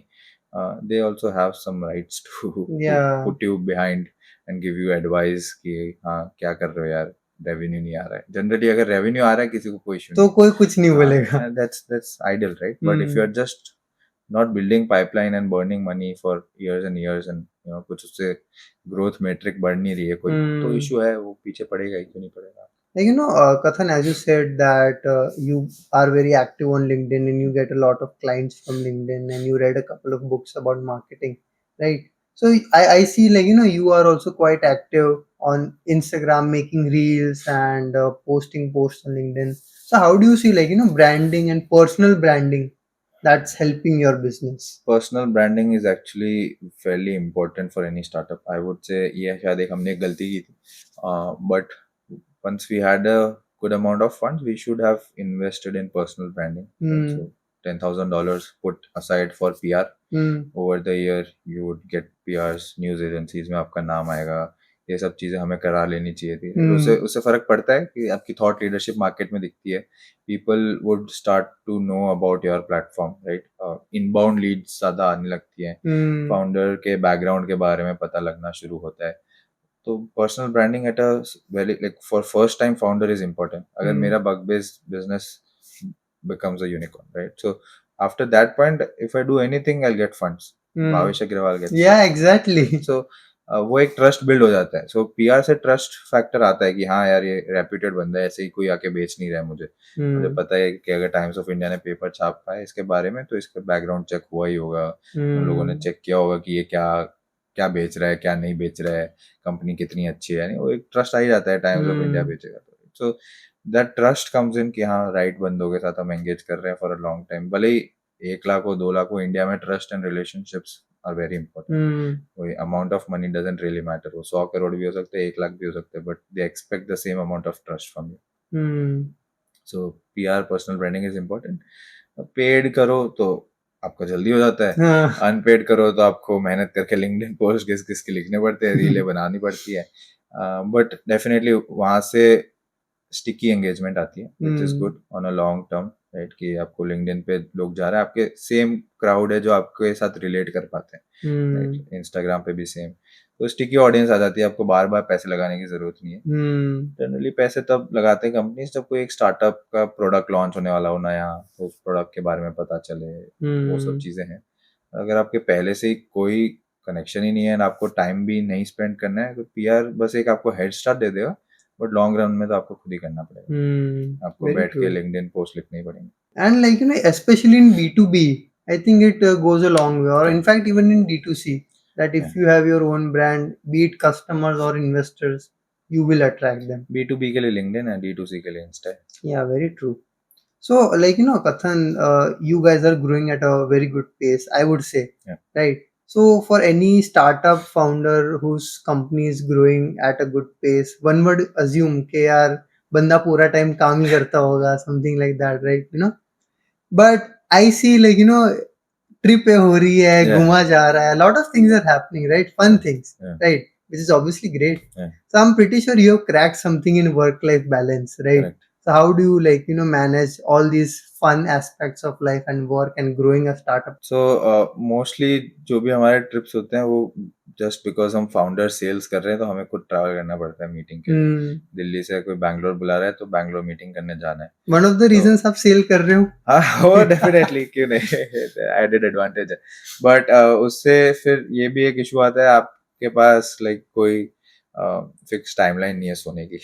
they also have some rights to Yeah. put you behind and give you advice कि हाँ क्या कर रहे हो यार, revenue नहीं आ रहा है. जनरली अगर रेवेन्यू आ रहा है किसी को कोई इशू तो नहीं. कोई कुछ नहीं बोलेगा. That's ideal, right? But if you're just not building pipeline and burning money for years and years and कुछ उससे growth metric बढ़ नहीं रही है कोई, तो issue है, वो पीछे पड़ेगा ही, क्यों नहीं पड़ेगा. Like, Kathan, as you said that you are very active on LinkedIn and you get a lot of clients from LinkedIn and you read a couple of books about marketing, right? So I see, like, you are also quite active on Instagram, making reels and posting posts on LinkedIn. So how do you see, like, branding and personal branding that's helping your business? Personal branding is actually fairly important for any startup. I would say ये शायद एक हमने एक गलती की थी. But once we had a good amount of funds, we should have invested in personal branding. So $10,000 put aside for PR. Over the year, you would get PRs, news agencies में आपका नाम आएगा. ये सब चीजें हमें करा लेनी चाहिए थी. उससे उससे फर्क पड़ता है कि आपकी थॉट लीडरशिप मार्केट में दिखती है. People would start to know about your platform, right? Inbound leads ज्यादा आने लगती हैं. फाउंडर के बैकग्राउंड के बारे में पता लगना शुरू होता है. तो personal branding at a very like for first time founder is important. अगर मेरा bug based business becomes a unicorn, right? So after that point, if I do anything, I'll get funds. Bhavesh Aggarwal gets Yeah, exactly. So वो एक trust build हो जाता है. सो PR से trust factor आता है कि हाँ यार ये रेप्यूटेड बंदा है, ऐसे ही कोई आके बेच नहीं रहा है मुझे. मुझे पता है कि अगर टाइम्स ऑफ इंडिया ने पेपर छापा है इसके बारे में तो इसका बैकग्राउंड चेक हुआ ही होगा. उन लोगों ने चेक किया होगा कि ये क्या क्या बेच रहा है, क्या नहीं बेच रहा है, कंपनी कितनी अच्छी है. वो एक ट्रस्ट आ ही जाता है टाइम्स ऑफ इंडिया बेचेगा तो. So that trust comes in कि हाँ राइट बंदों के साथ हम एंगेज कर रहे हैं फॉर अ लॉन्ग टाइम. भले ही 1 लाख हो 2 लाख हो, इंडिया में trust and relationships are very important. कोई amount of money doesn't really matter. वो 100 करोड़ भी हो सकते हैं, 1 लाख भी हो सकते हैं, but they expect the same amount of trust from you. So PR personal branding is important. Paid करो तो आपका जल्दी हो जाता है. अनपेड करो तो आपको मेहनत करके लिंक्डइन पोस्ट किस किस के लिखने पड़ते हैं, रीलें बनानी पड़ती है. बट डेफिनेटली वहां से स्टिकी एंगेजमेंट आती है, which is good on a long term, right? कि आपको लिंक्डइन पे लोग जा रहे हैं, आपके सेम क्राउड है जो आपके साथ रिलेट कर पाते हैं. राइट, इंस्टाग्राम पे भी सेम. तो स्टिकी ऑडियंस आ जाती है, आपको बार बार पैसे लगाने की जरूरत नहीं है. जनरली पैसे तब लगाते हैं कंपनीज जब कोई एक स्टार्टअप का प्रोडक्ट लॉन्च होने वाला हो नया, तो उस प्रोडक्ट के बारे में पता चले, वो सब चीजें हैं. अगर आपके पहले से ही कोई कनेक्शन ही नहीं है, आपको टाइम भी नहीं स्पेंड करना है, तो पीआर बस एक आपको हेड स्टार्ट दे देगा, बट लॉन्ग रन में तो आपको खुद ही करना पड़ेगा. आपको बैठ के लिंक्डइन पोस्ट लिखने ही पड़ेंगे. And like especially in B2B, I think it goes a long way, or in fact even in D2C, that if you have your own brand, be it customers or investors, you will attract them. B2B के लिए LinkedIn है, D2C के लिए Insta है. Yeah, very true. So like Kathan, you guys are growing at a very good pace, I would say. Yeah. Right? So for any startup founder whose company is growing at a good pace, one would assume कि यार बंदा पूरा time काम ही करता होगा, something like that, right? But I see, like, trip पे हो रही है, घुमा जा रहा है, lot of things are happening, right? Fun things, right? Which is obviously great. So I'm pretty sure you have cracked something in work-life balance, right? Correct. So how do you manage all these fun aspects of life and work and growing a startup? So mostly जो भी हमारे trips होते हैं वो just because हम founder sales कर रहे हैं तो हमें खुद ट्रैवल करना पड़ता है मीटिंग के लिए. दिल्ली से कोई बैंगलोर बुला रहा है तो बैंगलोर मीटिंग करने जाना है. वन ऑफ द रीजंस आप सेल कर रहे हो. हाँ, वो डेफिनेटली, क्यों नहीं, एडेड एडवांटेज है. बट उससे फिर ये भी एक इशू आता है, आपके पास लाइक कोई फिक्स टाइमलाइन नहीं है सोने की.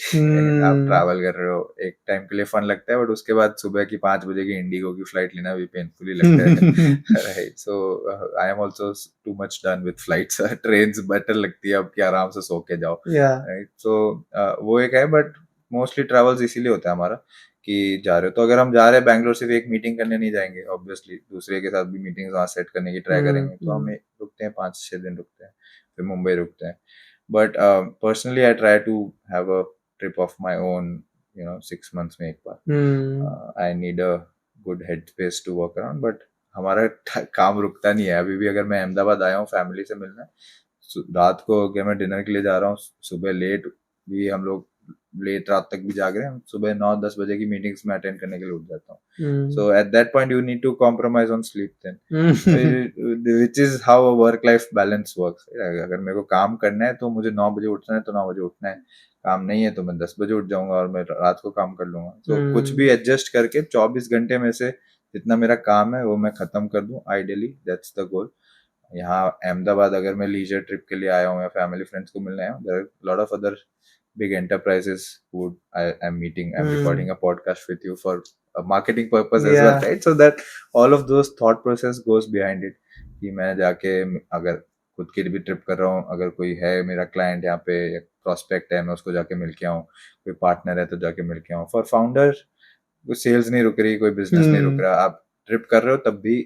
आप ट्रैवल कर रहे हो, एक टाइम के लिए फन लगता है, बट उसके बाद सुबह की 5 बजे की इंडिगो की फ्लाइट लेना भी पेनफुली लगता है. Right. So I am also too much done with flights. Trains better लगती है अब कि आराम से सो के जाओ. राइट. सो वो एक है, बट मोस्टली ट्रैवल्स इसीलिए होता है हमारा कि जा रहे हो. तो अगर हम जा रहे हैं बैंगलोर, सिर्फ एक मीटिंग करने नहीं जाएंगे, ऑब्वियसली दूसरे के साथ भी मीटिंग्स वहाँ सेट करने की ट्राई करेंगे. तो हम रुकते हैं 5-6 दिन रुकते हैं, फिर मुंबई रुकते हैं. But personally, I try to have a trip of my own, 6 months में एक बार. I need a good headspace to work around, but हमारा काम रुकता नहीं है. अभी भी अगर मैं अहमदाबाद आया हूँ फैमिली से मिलना, रात को अगर मैं डिनर के लिए जा रहा हूँ, सुबह लेट भी हम लोग लेट रात तक भी जाग रहे हैं, सुबह 9-10 बजे की मीटिंग्स में अटेंड करने के लिए उठ जाता हूँ. So at that point you need to compromise on sleep then, which is how a work life balance works. अगर मेरे को काम करना है तो मुझे 9 बजे उठना है तो 9 बजे उठना है. काम नहीं है तो मैं 10 बजे उठ जाऊंगा और मैं रात को काम कर लूंगा. So कुछ हम्म भी एडजस्ट करके 24 घंटे में से जितना मेरा काम है वो मैं खत्म कर दूं, आइडियली दैट्स द गोल. यहाँ अहमदाबाद अगर मैं लीजर ट्रिप के लिए आया हूँ या फैमिली फ्रेंड्स को मिलने आया हूँ, there are lot of other big enterprises who I'm meeting. I'm recording a podcast with you for a marketing purpose as well, yeah right? So that all of those thought process goes behind it. कि मैं जाके अगर खुद की भी trip कर रहा हूँ, अगर कोई है मेरा क्लाइंट यहाँ पे या प्रोस्पेक्ट है, मैं उसको जाके मिल के आऊँ, कोई पार्टनर है तो जाके मिल के आऊँ. फॉर फाउंडर कोई सेल्स नहीं रुक रही, कोई बिजनेस नहीं रुक हम्म रहा, आप ट्रिप कर रहे हो तब भी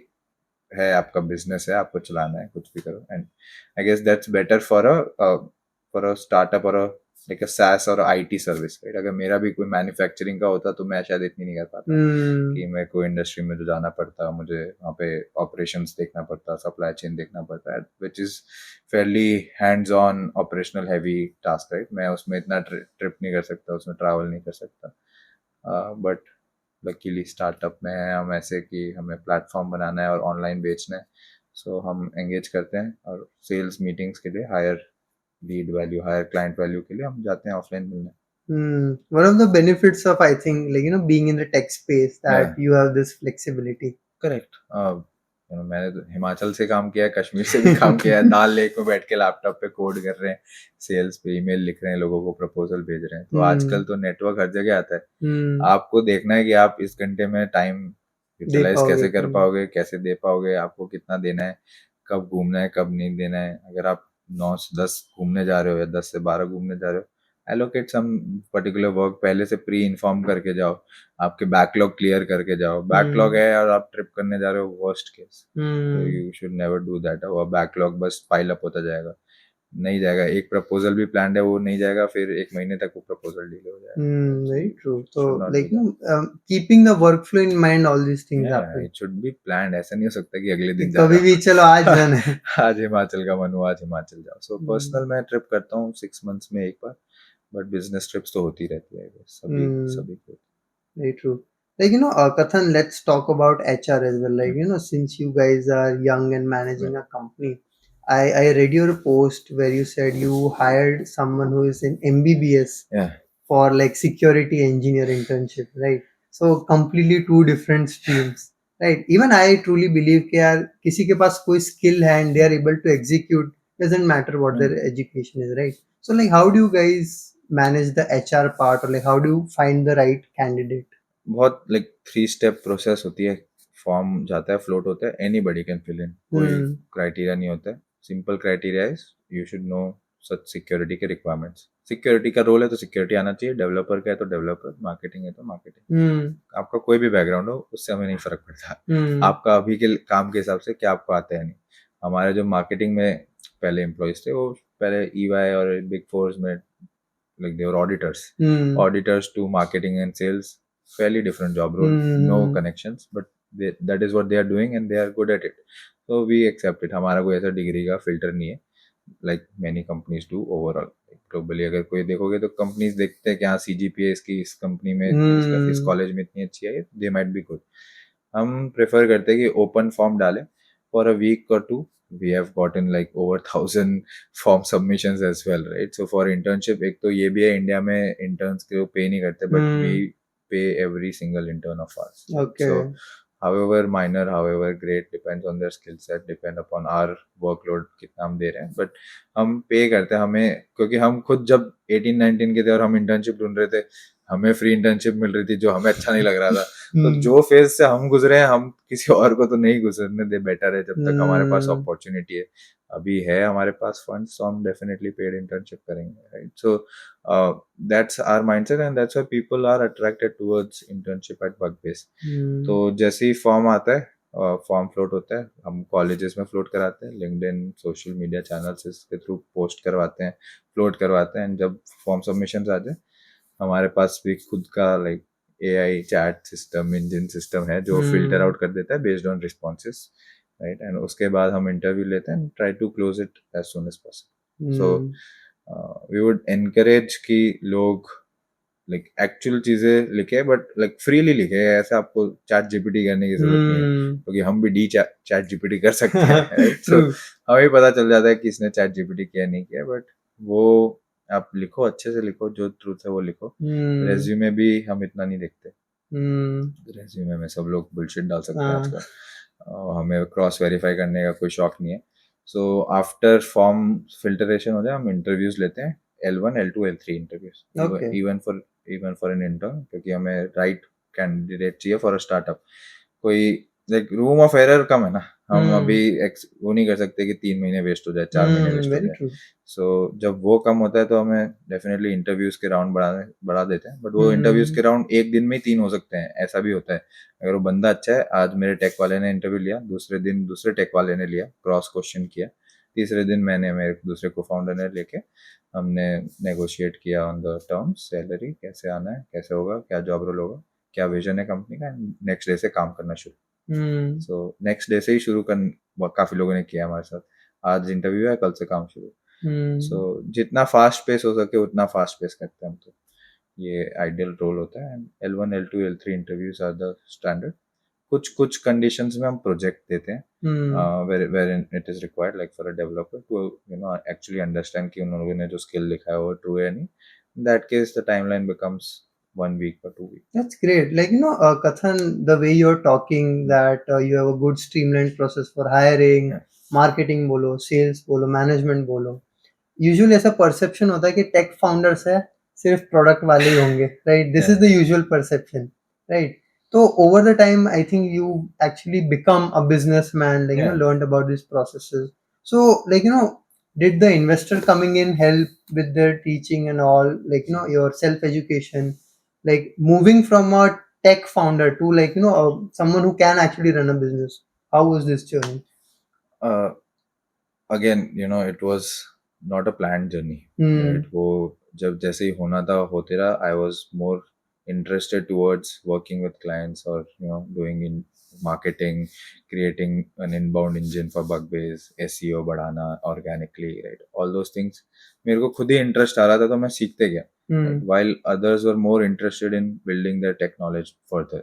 है, आपका बिजनेस है, आपको चलाना है, कुछ भी करो. And I guess that's better for a startup और लाइक अ SaaS और IT सर्विस, राइट. अगर मेरा भी कोई मैन्युफैक्चरिंग का होता तो मैं शायद इतनी नहीं कर पाता हम्म कि मेरे को इंडस्ट्री में जो जाना पड़ता, मुझे वहाँ पे ऑपरेशंस देखना पड़ता, सप्लाई चेन देखना पड़ता है, which is fairly hands on operational heavy task, right. मैं उसमें इतना ट्रिप नहीं कर सकता, उसमें ट्रैवल नहीं कर सकता. बट लकीली स्टार्टअप में है हम ऐसे कि हमें प्लेटफॉर्म बनाना है और ऑनलाइन बेचना है. सो हम एंगेज करते हैं और सेल्स मीटिंग्स के लिए, higher lead value, higher client value के लिए हम जाते हैं ऑफलाइन मिलने. One of the benefits of, I think, like, being in the tech space, that Yeah. you have this flexibility. Correct. मैंने तो हिमाचल से काम किया है, कश्मीर से भी काम किया है, दाल लेक में बैठ के लैपटॉप पे कोड कर रहे हैं, सेल्स पे ईमेल लिख रहे हैं, लोगों को प्रपोजल भेज रहे हैं. तो आजकल तो नेटवर्क हर जगह आता है. हम्म आपको देखना है कि आप इस घंटे में टाइम दे यूटिलाइज पाओगे कैसे कि कर नहीं पाओगे, कैसे दे पाओगे, आपको कितना देना है, कब घूमना है, कब नहीं देना है. अगर आप 9 से 10 घूमने जा रहे हो या 10 से 12 घूमने जा रहे हो, एलोकेट सम पर्टिकुलर वर्क, पहले से प्री इन्फॉर्म करके जाओ, आपके बैकलॉग क्लियर करके जाओ. बैकलॉग हम्म है और आप ट्रिप करने जा रहे हो, वर्स्ट केस. तो hmm you should never do that. वो बैकलॉग बस पाइल अप होता जाएगा, नहीं जाएगा. एक प्रपोजल भी प्लान है, वो नहीं जाएगा, फिर एक महीने तक वो प्रपोजल डिले हो जाएगा. So very you true. should So, not do like, that. keeping the workflow in mind, all these things Yeah, happen. it should be planned. ऐसा नहीं हो सकता कि अगले कि दिन जा कभी भी चलो आज रहा जाना है. हूँ. आज हिमाचल का मन हुआ, आज हिमाचल जाओ. सो पर्सनल मैं ट्रिप करता हूँ 6 months में एक बार, बट बिजनेस ट्रिप्स तो होती रहती है सभी Hmm. सभी को. Very true. Like, Kathan, let's talk about HR as well. Like, since you guys are young and managing a company, I read your post where you said you hired someone who is in MBBS Yeah. for like security engineer internship, right? So completely two different streams, right? Even I truly believe कि यार किसी के पास कोई skill है and they are able to execute, doesn't matter what their education is, right? So like how do you guys manage the HR part, or like how do you find the right candidate? बहुत like 3 step process होती है. Form जाता है, float होता है, anybody can fill in, कोई criteria नहीं होता है. Simple criteria is you should know such security के रिक्वायरमेंट्स. सिक्योरिटी का रोल है तो सिक्योरिटी आना चाहिए, डेवलपर का है तो डेवलपर, मार्केटिंग है तो मार्केटिंग. आपका कोई भी बैकग्राउंड हो उससे हमें नहीं फर्क पड़ता. आपका अभी के काम के हिसाब से क्या आपको आता है नहीं. हमारे जो मार्केटिंग में पहले एम्प्लॉयज थे वो पहले EY और बिग फोर्स में like they were auditors to marketing and sales, fairly different job role, no connections, but that is what they are doing and they are good at it, so we accept it. हमारा कोई ऐसा degree का filter नहीं है, like many companies do overall. Globally अगर कोई देखोगे तो कंपनीज देखते हैं कि हाँ CGPA इसकी इस कंपनी में, इस कॉलेज में इतनी अच्छी है, दे माइट बी गुड. हम प्रेफर करते हैं कि ओपन फॉर्म डालें फॉर अ वीक और to. We have gotten like over 1,000 form submissions as well, right? So for internship, एक तो ये भी है, इंडिया में interns को पे नहीं करते, but we pay every single intern of ours. Okay. So however minor, however great, depends on their skill set, depend upon our workload कितना हम दे रहे हैं, but हम पे करते हैं. हमें क्योंकि हम खुद जब 18-19 के थे और हम इंटर्नशिप ढूंढ रहे थे, हमें फ्री इंटर्नशिप मिल रही थी जो हमें अच्छा नहीं लग रहा था. तो जो फेज से हम गुजरे हैं, हम किसी और को तो नहीं गुजरने दे. बेटर है जब तक हमारे पास अपॉर्चुनिटी है. अभी है हमारे पास फंड्स, तो हम डेफिनेटली पेड इंटर्नशिप करेंगे, right. So that's our mindset and that's why people are attracted towards internship at BugBase. तो जैसे ही फॉर्म आता है, फॉर्म फ्लोट होता है, हम कॉलेजेस में फ्लोट कराते हैं, लिंक्डइन सोशल मीडिया चैनल्स के थ्रू पोस्ट करवाते हैं, फ्लोट करवाते हैं. एंड जब फॉर्म सबमिशन आ जाए, हमारे पास भी खुद का like AI chat system, engine system है जो फिल्टर आउट कर देता है based on responses, right. And उसके बाद हम इंटरव्यू लेते हैं, try to close it as soon as possible. So we would encourage कि लोग लाइक एक्चुअल चीजें लिखे, बट लाइक फ्रीली लिखे. ऐसे आपको चैट जीपीटी करने की जरूरत नहीं है, क्योंकि हम भी चैट जीपीटी कर सकते हैं, राइट. सो हमें पता चल जाता है कि इसने चैट जीपीटी किया नहीं किया, बट वो आप लिखो, अच्छे से लिखो, जो ट्रूथ है वो लिखो. हम्म. रेज्यूमे भी हम इतना नहीं देखते. हम्म. रेज्यूमे में सब लोग बुलशिट डाल सकते हैं हाँ. आजकल. हमें क्रॉस वेरीफाई करने का कोई शौक नहीं है. सो आफ्टर फॉर्म फिल्टरेशन हो जाए, हम इंटरव्यूज लेते हैं. L1 L2 L3 interviews, Okay. Even for an intern, क्योंकि हमें राइट कैंडिडेट चाहिए फॉर अ स्टार्टअप. कोई लाइक रूम ऑफ एरर कम है ना. हम अभी हम्म. वो नहीं कर सकते कि 3 महीने वेस्ट हो जाए, 4 महीने वेस्ट हो Very जाए. true. सो जब वो कम होता है तो हमें डेफिनेटली इंटरव्यूज के राउंड बढ़ा देते हैं. बट वो इंटरव्यूज हम्म. के राउंड एक दिन में ही 3 हो सकते हैं, ऐसा भी होता है. अगर वो बंदा अच्छा है, आज मेरे टेक वाले ने इंटरव्यू लिया, दूसरे दिन दूसरे टेक वाले ने लिया, क्रॉस क्वेश्चन किया, तीसरे दिन मैंने मेरे दूसरे को फाउंडर ने लेके हमने नेगोशिएट किया ऑन द टर्म्स, सैलरी कैसे आना है, कैसे होगा, क्या जॉब रोल होगा, क्या विजन है कंपनी का. नेक्स्ट डे से काम करना शुरू. हम्म. सो नेक्स्ट डे से ही शुरू कर काफ़ी लोगों ने किया हमारे साथ. आज इंटरव्यू है, कल से काम शुरू. सो हम्म. जितना फास्ट पेस हो सके उतना फास्ट पेस करते हैं हम तो. ये आइडियल रोल होता है. And L1 L2 L3 interviews are the standard. कुछ कुछ कंडीशंस में हम प्रोजेक्ट देते हैं, hmm. Where it is required, like for a developer to actually understand कि उन लोगों ने जो स्किल लिखा है वो ट्रू है नहीं. In that case the timeline becomes 1 week or 2 weeks. That's great. Like, Kathan, the way you're talking that you have a good streamlined process for hiring, Yeah. marketing बोलो, sales बोलो, management बोलो. Usually ऐसा perception होता है कि tech founders है, सिर्फ product वाले ही होंगे, right? This is Yeah. the usual perception, right? So over the time, I think you actually become a businessman, like, Yeah. learned about these processes. So, like, did the investor coming in help with their teaching and all, like, your self-education? Like moving from a tech founder to like someone who can actually run a business, how was this journey? uh, Again, it was not a planned journey, right? Hmm. वो जब जैसे ही होना था होते रहा. I was more interested towards working with clients, or doing in marketing, creating an inbound engine for Bugbase, SEO बढ़ाना organically, right? All those things मेरे को खुद ही इंटरेस्ट आ रहा था, तो मैं सीखते गया, right? Hmm. While others were more interested in building their tech knowledge further.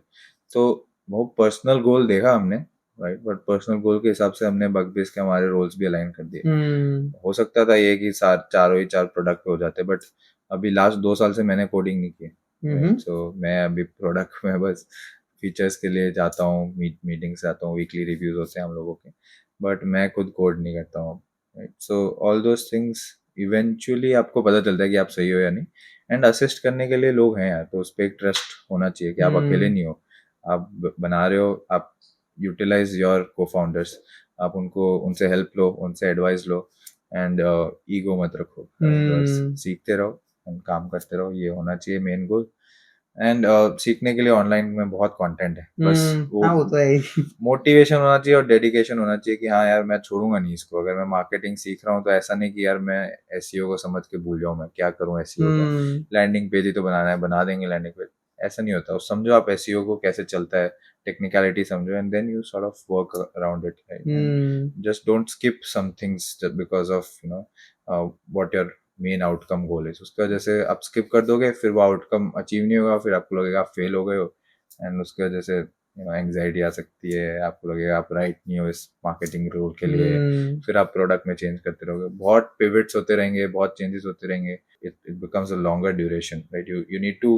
तो वो पर्सनल गोल देखा हमने, राइट. बट पर्सनल गोल के हिसाब से हमने बग बेस के हमारे रोल्स भी अलाइन कर दिए. Hmm. हो सकता था ये कि चारों ही चार प्रोडक्ट हो जाते, बट अभी लास्ट 2 साल से मैंने कोडिंग नहीं की, Mm-hmm. सो मैं अभी प्रोडक्ट में बस फीचर्स के लिए जाता हूँ, मीटिंग्स जाता हूँ, वीकली रिव्यूज होते हैं हम लोगों के, बट मैं खुद कोड नहीं करता हूँ, right. So all those things eventually आपको पता चलता है कि आप सही हो या नहीं. एंड असिस्ट करने के लिए लोग हैं यार, तो उस पर एक ट्रस्ट होना चाहिए कि आप अकेले नहीं हो. आप बना रहे हो, आप यूटिलाइज योर को फाउंडर्स, आप उनसे हेल्प लो, उनसे एडवाइस लो. एंड ईगो मत रखो, बस सीखते रहो एंड काम करते रहो. ये होना चाहिए मेन गोल. एंड सीखने के लिए ऑनलाइन में बहुत कंटेंट है, बस वो हाँ वो तो है ही. मोटिवेशन होना चाहिए और डेडिकेशन होना चाहिए कि हाँ यार मैं छोड़ूंगा नहीं इसको. अगर मैं मार्केटिंग सीख रहा हूँ तो ऐसा नहीं कि यार मैं एसईओ को समझ के भूल जाऊँ, मैं क्या करूँ एसईओ का, लैंडिंग पेज ही तो बनाना है, बना देंगे लैंडिंग पेज. ऐसा नहीं होता. उस समझो आप एसईओ को कैसे चलता है, टेक्निकलिटी समझो, and then you sort of work around it, and just don't skip some things just because of what your main outcome goal है. उसकी वजह से आप स्किप कर दोगे, फिर वो आउटकम अचीव नहीं होगा, फिर आपको लगेगा आप फेल हो गए हो, एंड उसकी वजह से एंग्जाइटी आ सकती है, आपको लगेगा आप राइट नहीं हो इस मार्केटिंग रोल के लिए. फिर आप प्रोडक्ट में चेंज करते रहोगे, बहुत पिवट्स होते रहेंगे, बहुत चेंजेस होते रहेंगे. It becomes a longer duration, right. You need to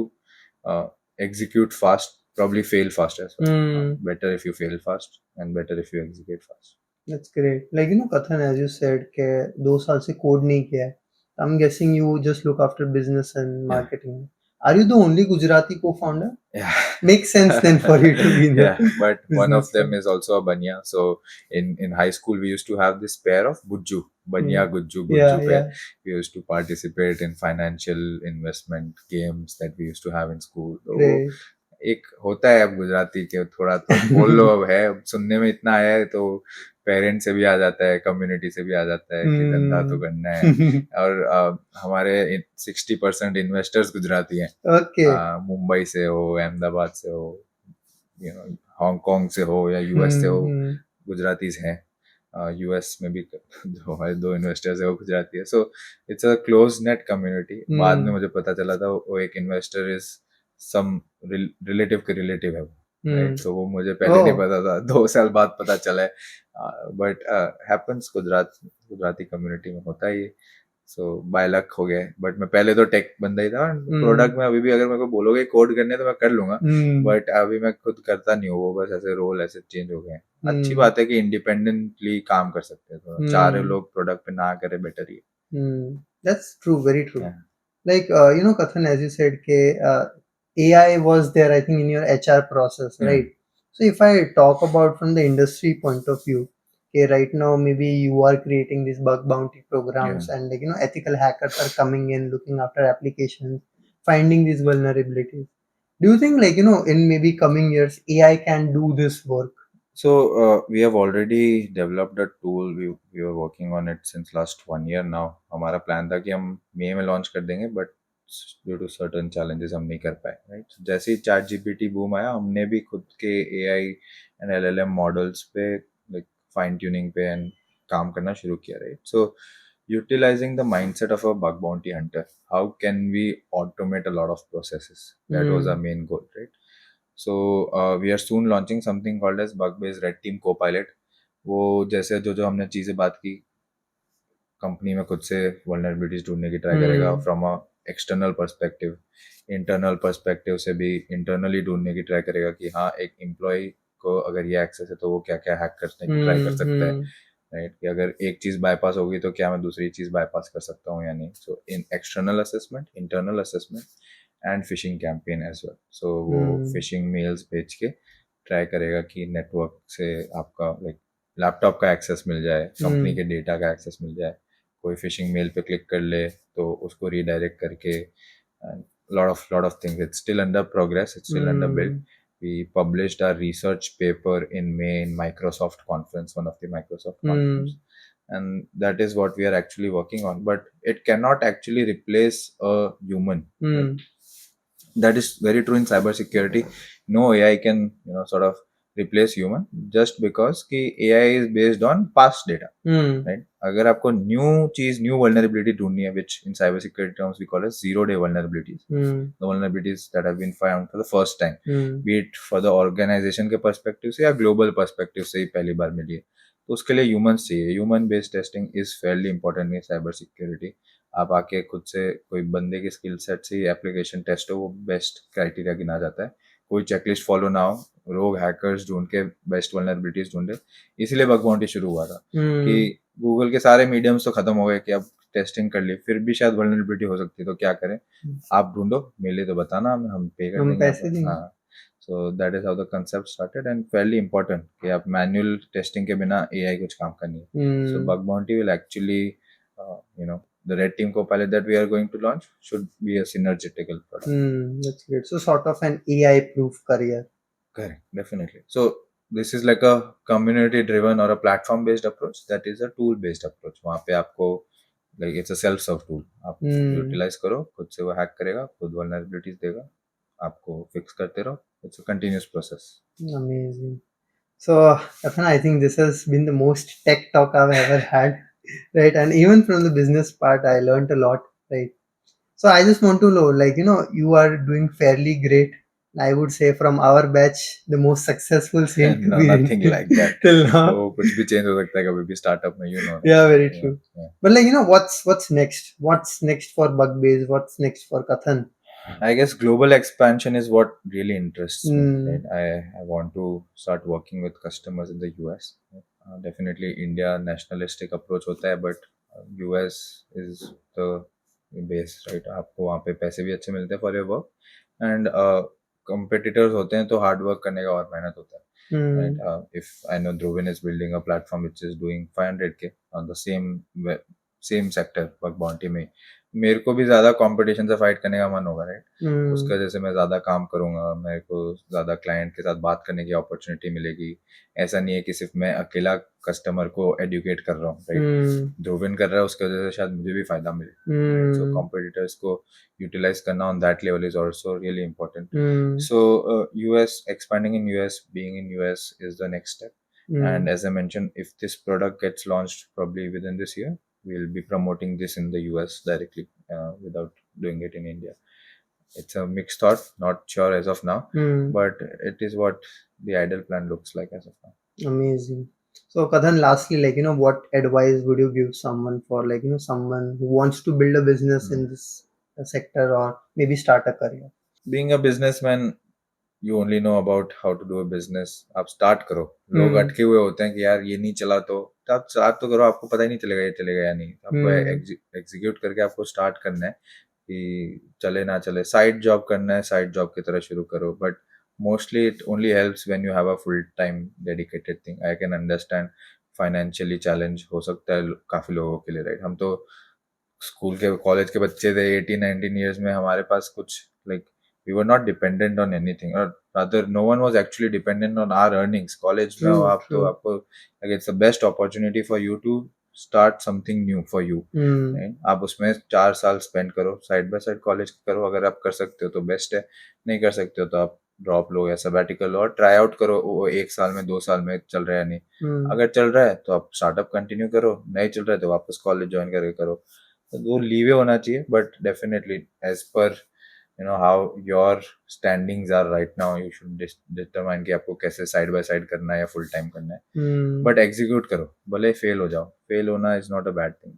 execute fast, probably fail fast as well. Better if you fail fast and better if you execute fast. That's great. Like, Kathan, as you said, के 2 साल से code नहीं किया है. I'm guessing you just look after business and marketing. Are you the only Gujarati co-founder? Yeah. Makes sense then for you to be in the Yeah, but one of business them side. is also a Banya. So in high school we used to have this pair of Bujju, Banya, Gujju, Yeah, Gujju pair. yeah. We used to participate in financial investment games that we used to have in school. तो वो Great. एक होता है अब गुजराती के थोड़ा तो बोल लो, अब है, अब सुनने में इतना आया है तो पेरेंट्स से भी आ जाता है, कम्युनिटी से भी आ जाता है कि धंधा तो करना है. और हमारे 60% इन्वेस्टर्स गुजराती हैं. Okay. मुंबई से हो, अहमदाबाद से हो, हांगकांग से हो या यूएस से हो, गुजरातीज हैं. यूएस में भी जो हमारे 2 इन्वेस्टर्स है वो गुजराती है. So it's a close net community. बाद में मुझे पता चला था वो एक इन्वेस्टर इज सम रिलेटिव के रिलेटिव है वो, राइट. तो वो मुझे पहले नहीं पता था, 2 साल बाद पता चला है. बट हैपेंस, गुजराती कम्युनिटी में होता है ये. सो बाय लक हो गया, बट मैं पहले तो टेक बंदा ही था। प्रोडक्ट में अभी भी अगर मेरे को बोलोगे कोड करने तो मैं कर लूंगा, बट अभी मैं खुद करता नहीं हूँ वो, बस ऐसे रोल ऐसे चेंज हो गए हैं। अच्छी बात है कि इंडिपेंडेंटली काम कर सकते हैं, थोड़ा चार लोग प्रोडक्ट पे ना करे better he That's true, very true. है। Like, Kathan, as you said, AI was there, I think, in your HR process, Yeah. right? So if I talk about from the industry point of view, okay, right now maybe you are creating these bug bounty programs, and like ethical hackers are coming in, looking after applications, finding these vulnerabilities. Do you think, like, in maybe coming years, AI can do this work? So we have already developed a tool. We were working on it since last 1 year now. हमारा plan था कि हम मई में launch कर देंगे, but due to certain challenges हम नहीं कर पाए, राइट। जैसे ही चैट जीपीटी बूम आया, हमने भी खुद के एआई एंड एलएलएम मॉडल्स पे लाइक फाइन ट्यूनिंग पे एंड काम करना शुरू किया, right. So utilizing the mindset of a bug bounty hunter, how can we automate a lot of processes? That was our main goal, right? So we are soon launching something called as bug-based red team copilot. वो जैसे जो जो हमने चीज़ें बात की, company में खुद से वल्नरेबिलिटीज ढूंढने की ट्राई करेगा from a external perspective, internal perspective से भी इंटरनली ढूंढने की ट्राई करेगा कि हाँ एक एम्प्लॉय को अगर ये एक्सेस है तो वो क्या क्या हैक करने की ट्राई कर सकता है, राइट। कि अगर एक चीज़ बाईपास होगी तो क्या मैं दूसरी चीज़ बाईपास कर सकता हूँ या नहीं। So in external assessment, internal assessment and phishing campaign as well. So वो फिशिंग मेल्स भेज के ट्राई करेगा कि नेटवर्क से आपका लाइक लैपटॉप का एक्सेस मिल जाए, कंपनी के डेटा का एक्सेस मिल जाए, कोई फिशिंग मेल पे क्लिक कर ले तो उसको रीडायरेक्ट करके, lot of things. It's still under progress, it's still under build. We published our research paper in May in Microsoft conference, one of the Microsoft conference, and that is what we are actually working on. But it cannot actually replace a human. Right? That is very true in cybersecurity. No AI can sort of replace human, just because कि AI is based on past data, right? अगर आपको new vulnerability ढूंढनी है, which in cybersecurity terms we call as zero-day vulnerabilities, the vulnerabilities that have been found for the first time, be it for the organization के perspective से या global perspective से ही पहली बार मिली है, तो उसके लिए humans चाहिए। Human based testing is fairly important in cyber security. आप आके खुद से कोई बंदे के स्किल सेट से ही एप्लीकेशन टेस्ट हो, वो बेस्ट क्राइटेरिया गिना जाता है। कोई चेकलिस्ट फॉलो ना हो, रोग हैकर्स ढूंढ के बेस्ट वल्नरेबिलिटीज ढूंढे। इसीलिए बग बाउंटी शुरू हुआ था कि गूगल के सारे मीडियम्स तो खत्म हो गए कि अब टेस्टिंग कर ली, फिर भी शायद वल्नरेबिलिटी हो सकती है, तो क्या करें, आप ढूंढो, मिले तो बताना, हम पे कर देंगे आपको। हाँ, so that is how the concept started and Fairlie important कि आप मैनुअल टेस्टिंग के बिना एआई कुछ काम करनी है। So bug bounty will actually the red team copilot that we are going to launch should be a synergetical product. That's great. So sort of an AI proof career. Correct, definitely. So this is like a community driven or a platform based approach. That is a tool based approach. वहाँ पे आपको like it's a self serve tool, आप utilise करो, खुद से वो hack करेगा, खुद वल्नरेबिलिटीज देगा, आपको फिक्स करते रहो। It's a continuous process. Amazing. So, Athan, I think this has been the most tech talk I've ever had, right? And even from the business part, I learned a lot, right? So, I just want to know, like, you are doing fairly great. I would say from our batch, the most successful seem to No, be nothing like that. till now. वो कुछ भी change हो सकता है कभी भी startup में, Yeah, very true. Yeah. But like, what's next? What's next for Bugbase? What's next for Kathan? I guess global expansion is what really interests me. Right? I want to start working with customers in the US. Definitely India nationalistic approach होता है, but US is the base, right? आपको वहाँ पे पैसे भी अच्छे मिलते हैं for your work, and competitors होते हैं तो hard work करने का और मेहनत होता है। Right? If I know Dhruvin is building a platform which is doing 500K on the same sector, bug bounty में, मेरे को भी ज्यादा कंपटीशन से फाइट करने का मन होगा, राइट। उसका जैसे मैं ज्यादा काम करूंगा, मेरे को ज्यादा क्लाइंट के साथ बात करने की अपॉर्चुनिटी मिलेगी। ऐसा नहीं है कि सिर्फ मैं अकेला कस्टमर को एडुकेट कर रहा हूँ, राइट। ध्रुविन कर रहा है, उसकी वजह से शायद मुझे भी फायदा मिले। सो कॉम्पिटिटर्स को यूटिलाइज करना on that level is also really important. So US, expanding in US, being in US is the next step. And as I mentioned, if this product gets launched probably within this year, we'll be promoting this in the US directly, without doing it in India. It's a mixed thought, not sure as of now, but it is what the ideal plan looks like as of now. Amazing. So Kadhan, lastly, like, what advice would you give someone for, like, someone who wants to build a business in this sector, or maybe start a career? Being a businessman, you only know about how to do a business. आप start करो. लोग Hmm. अटके हुए होते हैं कि यार ये नहीं चला, तो आप स्टार्ट तो करो. आपको पता ही नहीं चलेगा ये चलेगा या नहीं. आपको एग्जीक्यूट करके आपको स्टार्ट करना है कि चले ना चले. साइड जॉब करना है, साइड जॉब की तरह शुरू करो. But mostly it only helps when you have a full time dedicated thing. I can understand financially challenge हो सकता है काफी लोगों के लिए, राइट. हम तो स्कूल के कॉलेज के बच्चे थे, 18-19 ईयर्स में. हमारे पास कुछ like we were not dependent on anything, or rather no one was actually dependent on our earnings. College में हो True, आप तो true. आपको like it's the best opportunity for you to start something new for you. Hmm. आप उसमें 4 साल spend करो, side by side college करो. अगर आप कर सकते हो तो बेस्ट है, नहीं कर सकते हो तो आप ड्रॉप लो या सबैटिकल लो और ट्राई आउट करो. वो 1 साल में 2 साल में चल रहा है या नहीं. Hmm. अगर चल रहा है तो आप स्टार्टअप कंटिन्यू करो, नहीं चल रहा है तो वापस कॉलेज ज्वाइन करके करो. तो वो लीवे होना चाहिए. But definitely as per how your standings are right now, you should determine कि आपको कैसे साइड बाय साइड करना है या फुल टाइम करना है. Hmm. बट एग्जीक्यूट करो, भले फेल हो जाओ. फेल होना is not a bad thing.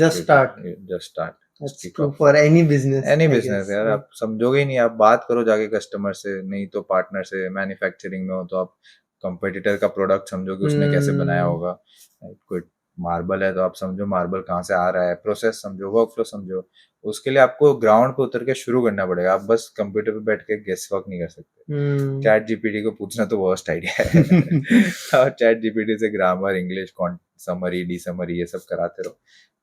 Just start. Just start. That's true for any business, any I business guess. यार. आप समझोगे ही नहीं. आप बात करो जाके कस्टमर से, नहीं तो पार्टनर से. मैन्युफैक्चरिंग में हो तो आप कंपटीटर का प्रोडक्ट समझो कि उसने कैसे बनाया Hmm. होगा. कोई मार्बल है तो आप समझो मार्बल कहाँ से आ रहा है, प्रोसेस समझो, वर्क फ्लो समझो. उसके लिए आपको ग्राउंड पे उतर के शुरू करना पड़ेगा. आप बस कंप्यूटर पे बैठ के गेस वर्क नहीं कर सकते. Hmm. चैट जीपीटी को पूछना तो वर्स्ट आइडिया है. और चैट जीपीटी से grammar, English, summary, D summary ये सब कराते रहो.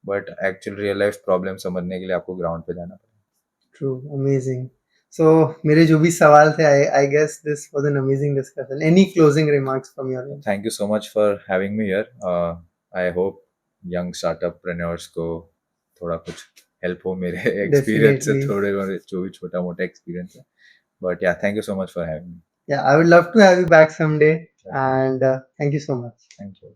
But actual real life problem समझने के लिए आपको ग्राउंड पे जाना पड़ेगा. True, amazing. So मेरे जो भी सवाल थे, I guess this was an amazing discussion. Any closing remarks from your end? Thank you so much for having me here. I hope young startuppreneurs को थोड़ा कुछ हेल्प हो मेरे एक्सपीरियंस से, Definitely. थोड़े जो भी छोटा मोटा एक्सपीरियंस है. बट या thank you so much for having me. Yeah, I would love to have you back someday. And thank you so much. Thank you.